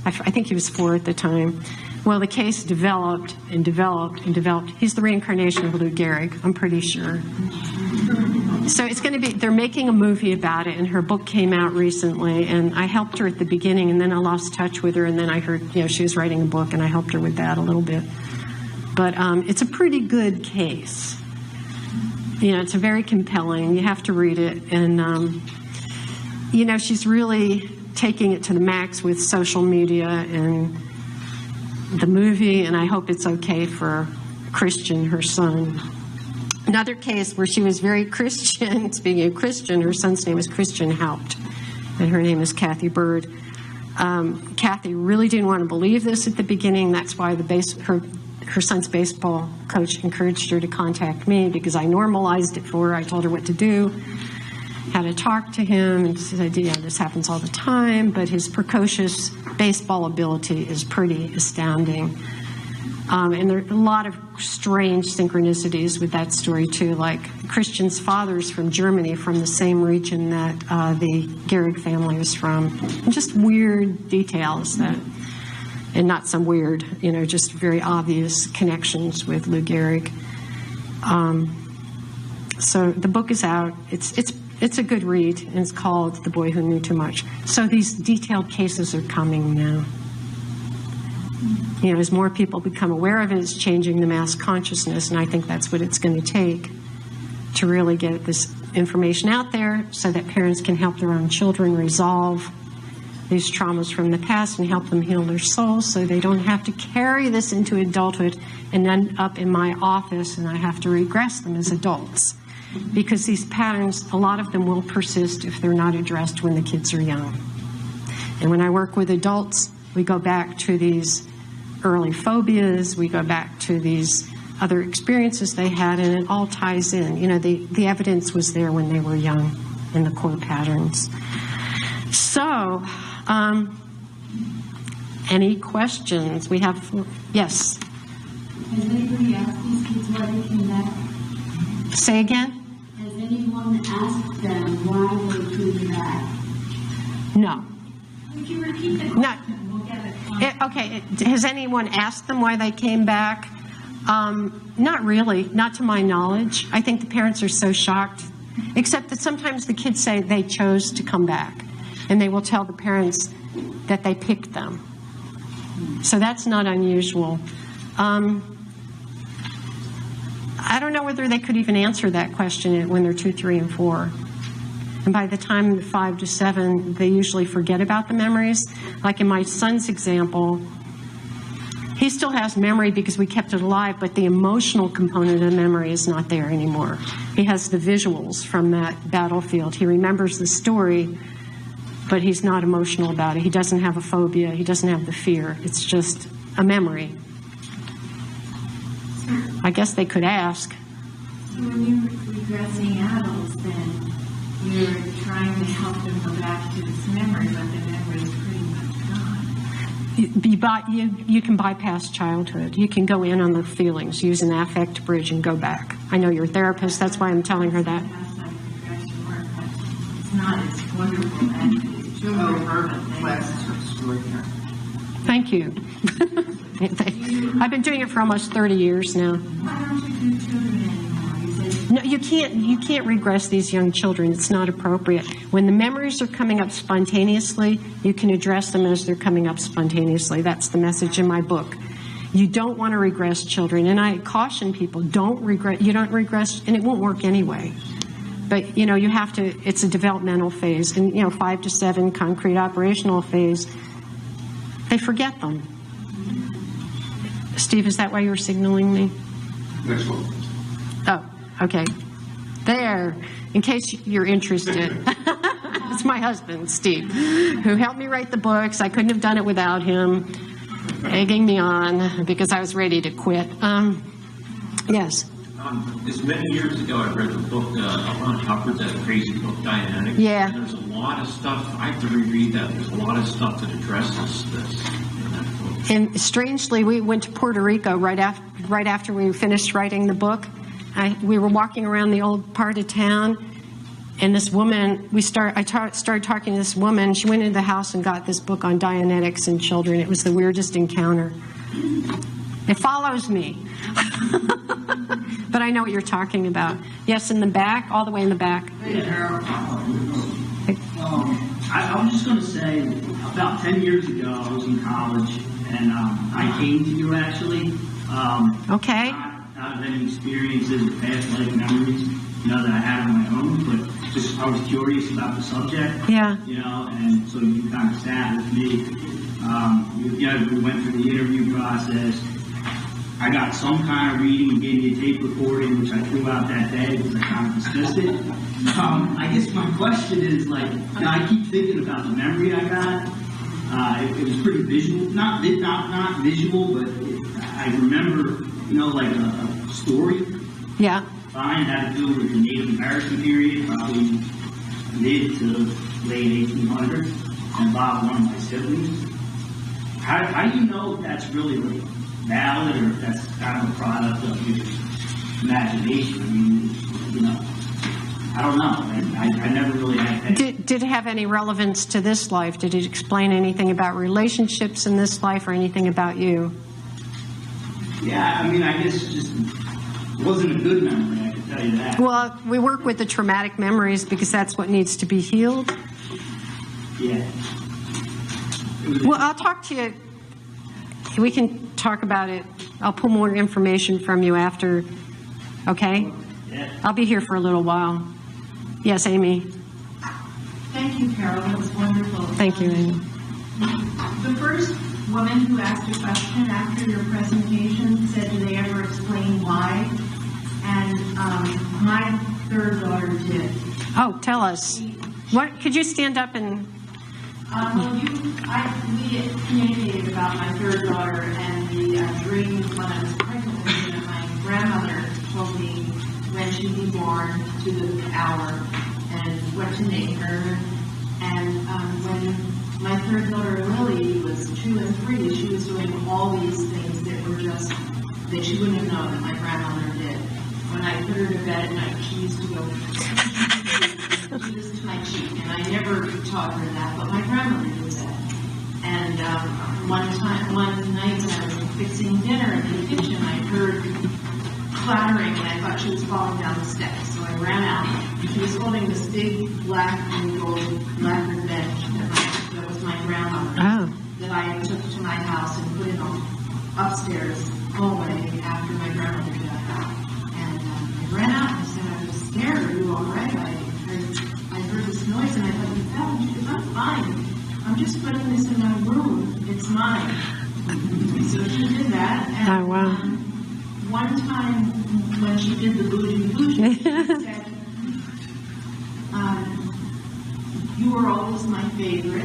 I think he was 4 at the time. Well, the case developed and developed and developed. He's the reincarnation of Lou Gehrig, I'm pretty sure. So it's going to be, they're making a movie about it, and her book came out recently, and I helped her at the beginning, and then I lost touch with her, and then I heard, you know, she was writing a book, and I helped her with that a little bit. But it's a pretty good case. You know, it's a very compelling. You have to read it, and, you know, she's really taking it to the max with social media and the movie, and I hope it's okay for Christian, her son. Another case where she was very Christian, speaking of Christian, her son's name is Christian Haupt, and her name is Kathy Bird. Kathy really didn't want to believe this at the beginning. That's why her son's baseball coach encouraged her to contact me, because I normalized it for her. I told her what to do, how to talk to him, and said, yeah, this happens all the time, but his precocious baseball ability is pretty astounding. And there are a lot of strange synchronicities with that story, too, like Christian's father's from Germany, from the same region that the Gehrig family is from. And just weird details that, and not some weird, you know, just very obvious connections with Lou Gehrig. So the book is out. It's a good read, and it's called The Boy Who Knew Too Much. So these detailed cases are coming now. You know, as more people become aware of it, it's changing the mass consciousness, and I think that's what it's going to take to really get this information out there so that parents can help their own children resolve these traumas from the past and help them heal their souls so they don't have to carry this into adulthood and end up in my office and I have to regress them as adults. Because these patterns, a lot of them will persist if they're not addressed when the kids are young. And when I work with adults, we go back to these early phobias, we go back to these other experiences they had, and it all ties in. You know, the evidence was there when they were young in the core patterns. So, any questions? We have, yes? Has anybody asked these kids why they came back? Say again? Has anyone asked them why they came back? No. Would you repeat the question? No. Okay, has anyone asked them why they came back? Not really, not to my knowledge. I think the parents are so shocked, except that sometimes the kids say they chose to come back, and they will tell the parents that they picked them. So that's not unusual. I don't know whether they could even answer that question when they're 2, 3, and 4. And by the time they're 5 to 7, they usually forget about the memories. Like in my son's example, he still has memory because we kept it alive, but the emotional component of the memory is not there anymore. He has the visuals from that battlefield. He remembers the story, but he's not emotional about it. He doesn't have a phobia. He doesn't have the fear. It's just a memory. I guess they could ask. So when you're regressing adults, then you're trying to help them go back to this memory, but the memory is pretty much gone. You can bypass childhood. You can go in on the feelings, use an affect bridge, and go back. I know you're a therapist. That's why I'm telling her that. wonderful and so fervent. Classes are extraordinary. Thank you. I've been doing it for almost 30 years now. Why don't you do children anymore? You said No, you can't regress these young children. It's not appropriate. When the memories are coming up spontaneously, you can address them as they're coming up spontaneously. That's the message in my book. You don't want to regress children, and I caution people, you don't regress, and it won't work anyway. But, you have to, it's a developmental phase, and, 5 to 7 concrete operational phase, they forget them. Steve, is that why you were signaling me? Next one. Oh, okay. There, in case you're interested. It's my husband, Steve, who helped me write the books. I couldn't have done it without him, egging me on because I was ready to quit. Yes. This many years ago, I read the book, Ron Hubbard, that crazy book, Dianetics. Yeah. And there's a lot of stuff, I have to reread that. There's a lot of stuff that addresses this in that book. And strangely, we went to Puerto Rico right after we finished writing the book. We were walking around the old part of town, and this woman, I started talking to this woman. She went into the house and got this book on Dianetics in children. It was the weirdest encounter. It follows me. But I know what you're talking about. Yes, in the back, all the way in the back. Hey, Harold. I was just going to say, about 10 years ago, I was in college, and I came to you, actually. Okay. Not of any experiences or past life memories, that I had on my own, but just I was curious about the subject. Yeah. And so you kind of sat with me. We went through the interview process. I got some kind of reading and gave me a tape recording, which I threw out that day because I kind of dismissed it. I guess my question is, I keep thinking about the memory I got. It was pretty visual, not visual, but I remember, a story. Yeah. Fine, had to do with the Native American period, probably mid to late 1800s, and Bob, one of my siblings. How do you know if that's really valid, or if that's kind of a product of your imagination? I mean, I don't know. I never really had that. Did it have any relevance to this life? Did it explain anything about relationships in this life or anything about you? Yeah, I mean, I guess it just wasn't a good memory, I can tell you that. Well, we work with the traumatic memories because that's what needs to be healed. Yeah. Well, I'll talk to you. We can talk about it. I'll pull more information from you after, okay? Yeah. I'll be here for a little while. Yes, Amy. thank you, Carol. That was wonderful. Thank you, Amy. The first woman who asked a question after your presentation said, do they ever explain why? And my third daughter did. Oh, tell us. What? Could you stand up and... We communicated about my third daughter and the dream when I was pregnant that my grandmother told me when she'd be born to the hour and what to name her. And when my third daughter Lily was 2 and 3, she was doing all these things that were just, that she wouldn't have known that my grandmother did. When I put her to bed at night, she used to go to my cheek, and I never taught her that, but my grandmother did that. And one night when I was fixing dinner in the kitchen, I heard clattering, and I thought she was falling down the steps. So I ran out, and she was holding this big black and gold lacquered bench that was my grandmother, that I took to my house and put in the upstairs hallway after my grandmother got out. And I ran out and I said, I was scared. Are you all right? I heard this noise, and I thought, you fell. And she said, I'm fine. I'm just putting this in my room. It's mine. So she did that. And, oh, wow. One time when she did the bougie, she said, you were always my favorite.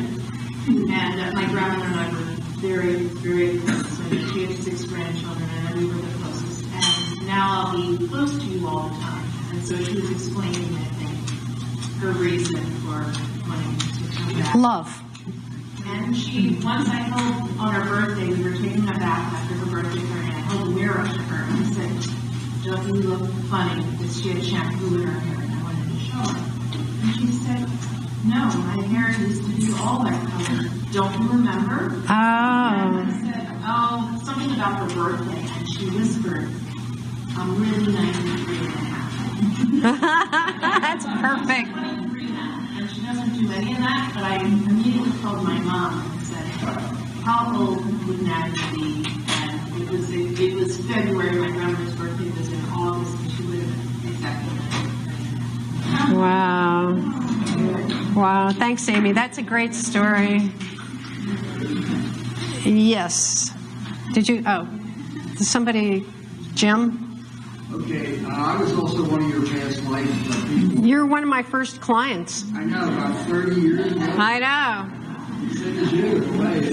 And my grandmother and I were very, very close. So she had 6 grandchildren, and we were the closest. And now I'll be close to you all the time. And so she was explaining, I think, her reason for wanting to come back. Love. And once I held, on her birthday, we were taking a bath after her birthday party, and I held a mirror up to her, and I said, don't you look funny? Because she had shampoo in her hair, and I wanted to show her. And she said, no, my hair used to be all that color. Don't you remember? Oh. And I said, oh, something about her birthday, and she whispered, I'm really 93 and a half. That's perfect. 23 now, and she doesn't do any of that, but I immediately called my mom and said, how old would Natalie be? And it was February, my grandmother's birthday was in August, and she would have been exactly 93. Wow. Wow. Thanks, Amy. That's a great story. Yes. Did you? Oh, somebody, Jim? Okay, I was also one of your past life people. You're one of my first clients. I know, about 30 years ago. I know. Same as you. Right.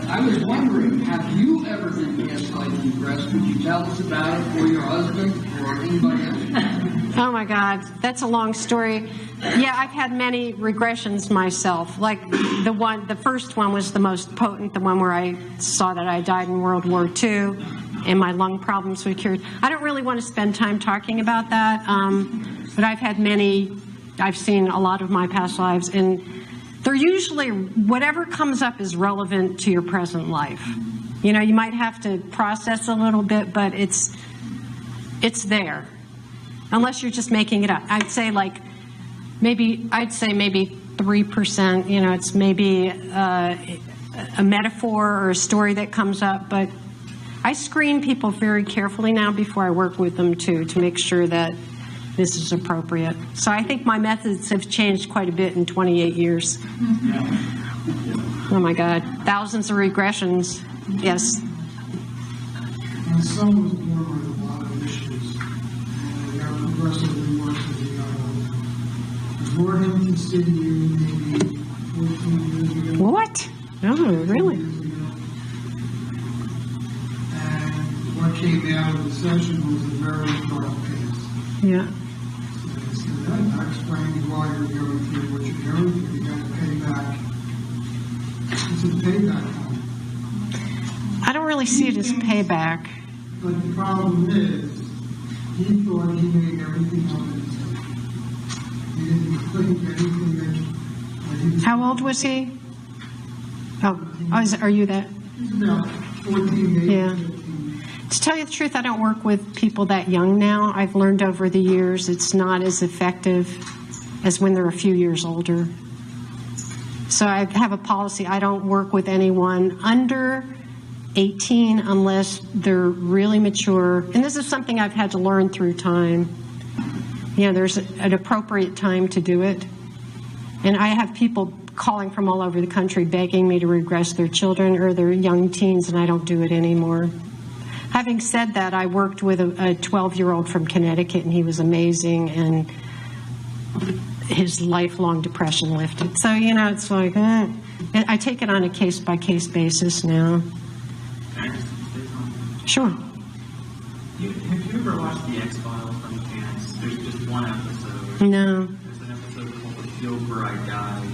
I was wondering, have you ever been past life regressed? Could you tell us about it for your husband or anybody else? Oh my God, that's a long story. Yeah, I've had many regressions myself. Like the first one was the most potent, the one where I saw that I died in World War II and my lung problems were cured. I don't really want to spend time talking about that, but I've had many. I've seen a lot of my past lives, and they're usually, whatever comes up is relevant to your present life. You know, you might have to process a little bit, but it's there. Unless you're just making it up. I'd say maybe 3%, you know, it's maybe a metaphor or a story that comes up, but I screen people very carefully now before I work with them too, to make sure that this is appropriate. So I think my methods have changed quite a bit in 28 years. Oh my God, thousands of regressions. Yes. My son was born with a lot of issues, and they got progressively worse as he got older. I brought him to see you maybe 14 years ago. What? Oh, really? And what came out of the session was a very dark case. Yeah. I explained why you're going through what you're going through. You got to pay back. It's a payback time. I don't really see it as payback. But the problem is, he thought he made everything up in his head. He didn't think anything that he was. How old was he? Are you that? He's about 14, maybe Yeah. 15. To tell you the truth, I don't work with people that young now. I've learned over the years it's not as effective as when they're a few years older. So I have a policy. I don't work with anyone under 18 unless they're really mature. And this is something I've had to learn through time. You know, there's an appropriate time to do it. And I have people calling from all over the country begging me to regress their children or their young teens, and I don't do it anymore. Having said that, I worked with a 12-year-old from Connecticut, and he was amazing, and his lifelong depression lifted. So, you know, it's like, I take it on a case-by-case basis now. Sure. Have you ever watched The X-Files by chance? There's just one episode. No. There's an episode called The Field Where I Died,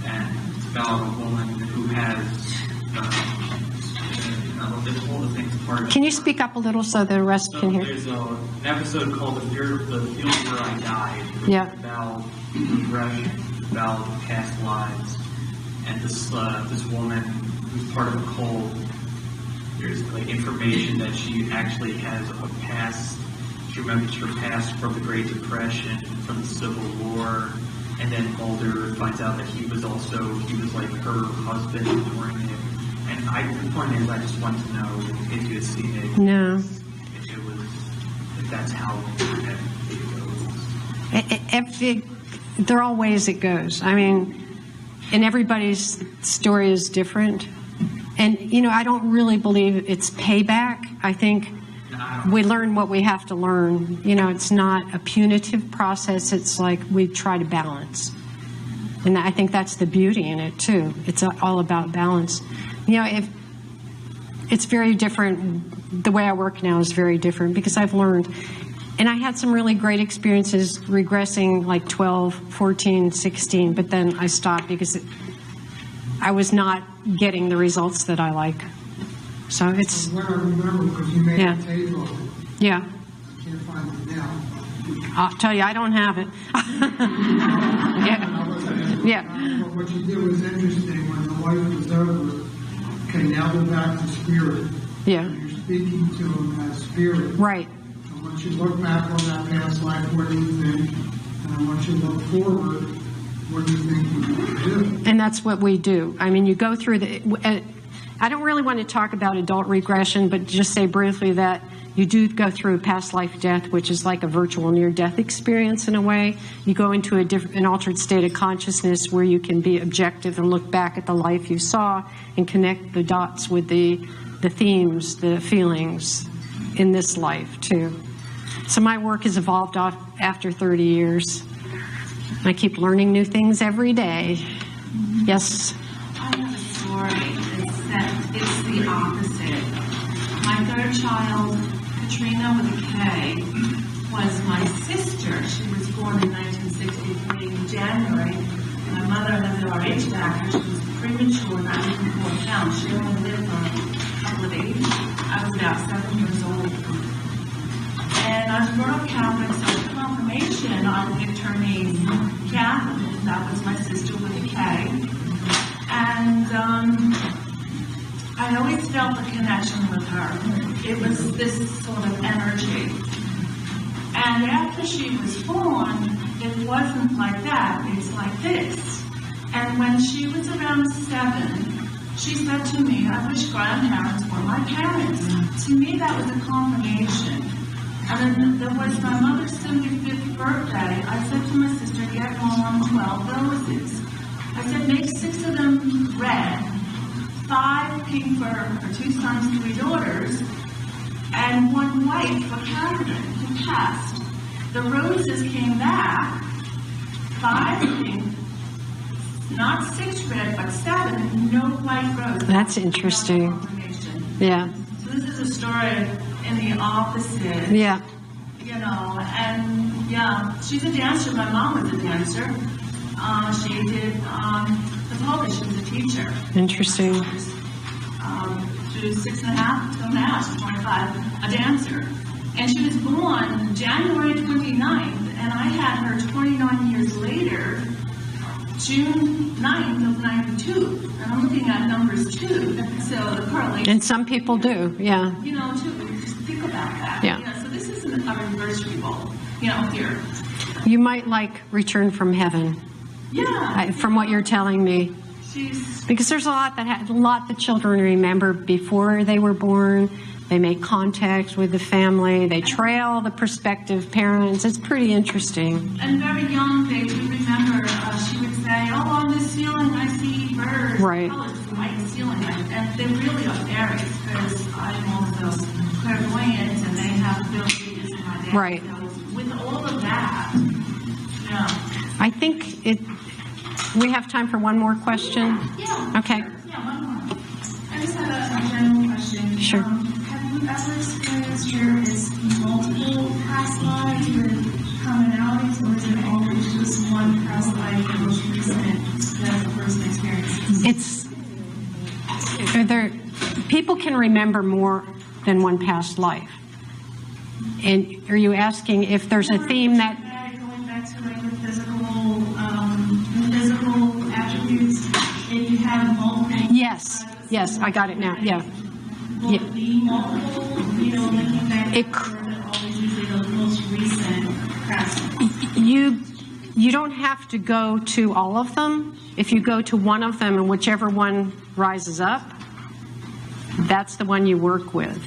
and it's about a woman who has, there's all the things part of. Can you speak up a little so the rest can hear? There's an episode called The Field Where I Died. Yeah. About regression, about past lives, and this woman who's part of a cult. There's like information that she actually has a past. She remembers her past from the Great Depression, from the Civil War, and then Mulder finds out that he was like her husband during it. And the point is, I just want to know if you had seen it. No. If that's how it goes. There are all ways it goes. I mean, and everybody's story is different. And, you know, I don't really believe it's payback. I think we learn what we have to learn. You know, it's not a punitive process. It's like we try to balance. And I think that's the beauty in it, too. It's all about balance. You know, if it's very different, the way I work now is very different because I've learned. And I had some really great experiences regressing like 12, 14, 16, but then I stopped because I was not getting the results that I like. So it's... What I remember was you made Yeah. a table. Yeah. I can't find it now. I'll tell you, I don't have it. Yeah. What you did was interesting. When the life was over, okay, now go back to spirit. Yeah. You're speaking to him as spirit. Right. I want you to look back on that past life. What do you think? And I want you to look forward. What do you think you need to do? And that's what we do. I mean, you go through I don't really want to talk about adult regression, but just say briefly that you do go through past life death, which is like a virtual near-death experience in a way. You go into an altered state of consciousness where you can be objective and look back at the life you saw and connect the dots with the themes, the feelings in this life too. So my work has evolved after 30 years. I keep learning new things every day. Yes? I have a story. It's the opposite. My third child, Katrina with a K, was my sister. She was born in 1963 in January. My mother had an RH factor. She was premature, not even 4 pounds. She only lived for a couple of days. I was about 7 years old. And I was brought up Catholic, so at confirmation, I picked her name Catherine. That was my sister with a K. And I always felt a connection with her. It was this sort of energy. And after she was born, it wasn't like that. It's like this. And when she was around 7, she said to me, I wish grandparents were my parents. To me, that was a confirmation. And then there was my mother's 75th birthday. I said to my sister, get Mom 12 roses. I said, make 6 of them red, 5 pink for her 2 sons, 3 daughters, and 1 white for Catherine, who passed. The roses came back, 5 pink, not 6 red, but 7, no white roses. That's interesting. Yeah. So this is a story in the opposite. Yeah. You know, and yeah, she's a dancer. My mom was a dancer. She did the public. She was a teacher. Interesting. She was 6.5, 2.5, she's 25, a dancer. And she was born January 29th, and I had her 29 years later, June 9th of 92. And I'm looking at numbers too, so the correlation. And some people do, yeah. You know, too, just think about that. Yeah. You know, so this isn't a reverse bowl, you know, here. You might like Return from Heaven. Yeah. From what you're telling me. Because there's a lot the children remember before they were born. They make contact with the family. They trail the prospective parents. It's pretty interesting. And very young, they do remember, she would say, oh, on this ceiling I see birds. Right. Oh, it's a white ceiling. And they really are fairies, because I'm also clairvoyant, and they have abilities, and my dad right. knows. With all of that, yeah. I think we have time for one more question. Yeah. Okay. Yeah, one more. I just have a general question. Sure. Have you ever experienced yours multiple past lives or commonalities, or is it always just one past life, the most recent, that the person experiences? People can remember more than one past life. And are you asking if there's a theme that... Going back to like the physical attributes, if you have multiple... Yes, I got it now, yeah. Will it be multiple, you know, looking back, or is it always usually the most recent past life? You don't have to go to all of them. If you go to one of them and whichever one rises up, that's the one you work with.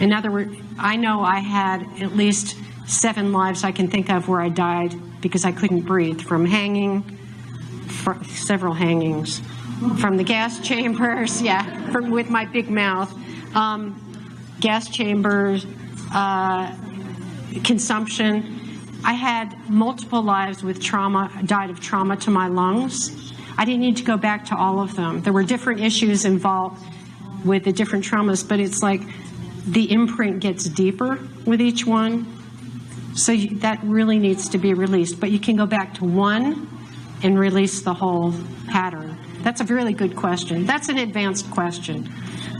In other words, I know I had at least 7 lives I can think of where I died because I couldn't breathe from hanging, several hangings, from the gas chambers, with my big mouth, gas chambers, consumption. I had multiple lives with trauma, died of trauma to my lungs. I didn't need to go back to all of them. There were different issues involved with the different traumas, but it's like the imprint gets deeper with each one. So that really needs to be released. But you can go back to one and release the whole pattern. That's a really good question. That's an advanced question.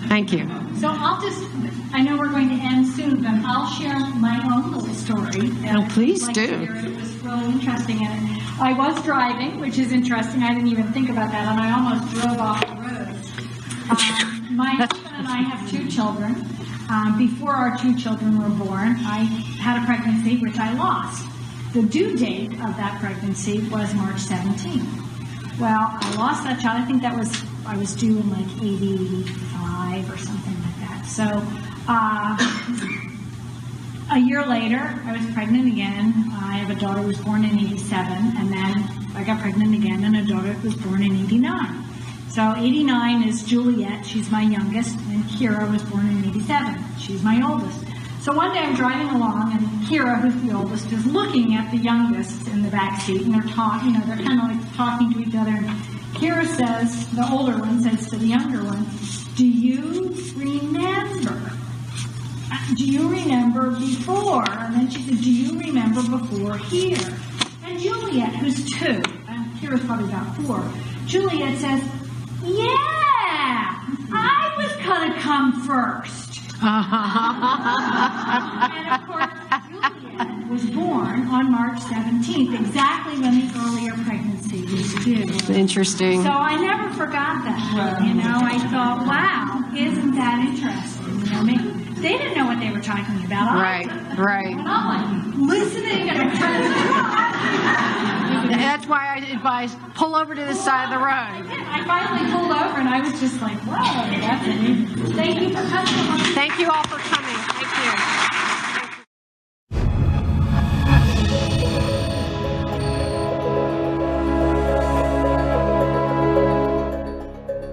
Thank you. So I know we're going to end soon, but I'll share my own little story. Oh, please I'd like do. to hear it. It was really interesting. And I was driving, which is interesting. I didn't even think about that, and I almost drove off the road. My husband and I have 2 children. Before our 2 children were born, I had a pregnancy, which I lost. The due date of that pregnancy was March 17th. Well, I lost that child. I think I was due in like 85 or something like that. So a year later, I was pregnant again. I have a daughter who was born in 87, and then I got pregnant again, and a daughter who was born in 89. So 89 is Juliet, she's my youngest, and Kira was born in 87. She's my oldest. So one day I'm driving along, and Kira, who's the oldest, is looking at the youngest in the back seat, and they're talking, they're kind of like talking to each other. And Kira says, the older one says to the younger one, do you remember before? And then she said, do you remember before here? And Juliet, who's 2, and Kira's probably about 4, Juliet says, yeah, I was going to come first. And of course, Juliet was born on March 17th, exactly when the earlier pregnancy was due. Interesting. So I never forgot that. I thought, wow, isn't that interesting? They didn't know what they were talking about. Right. And I'm like listening, and I'm trying to. That's why I advise pull over to the side of the road. I finally pulled over, and I was just like, whoa, that's amazing. Thank you for coming. Thank you all for coming. Thank you.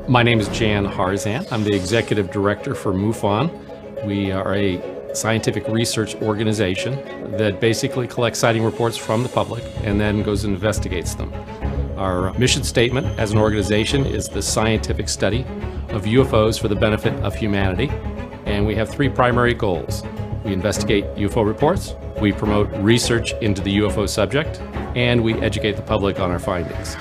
My name is Jan Harzan. I'm the executive director for MUFON. We are a scientific research organization that basically collects sighting reports from the public and then goes and investigates them. Our mission statement as an organization is the scientific study of UFOs for the benefit of humanity, and we have 3 primary goals. We investigate UFO reports, we promote research into the UFO subject, and we educate the public on our findings.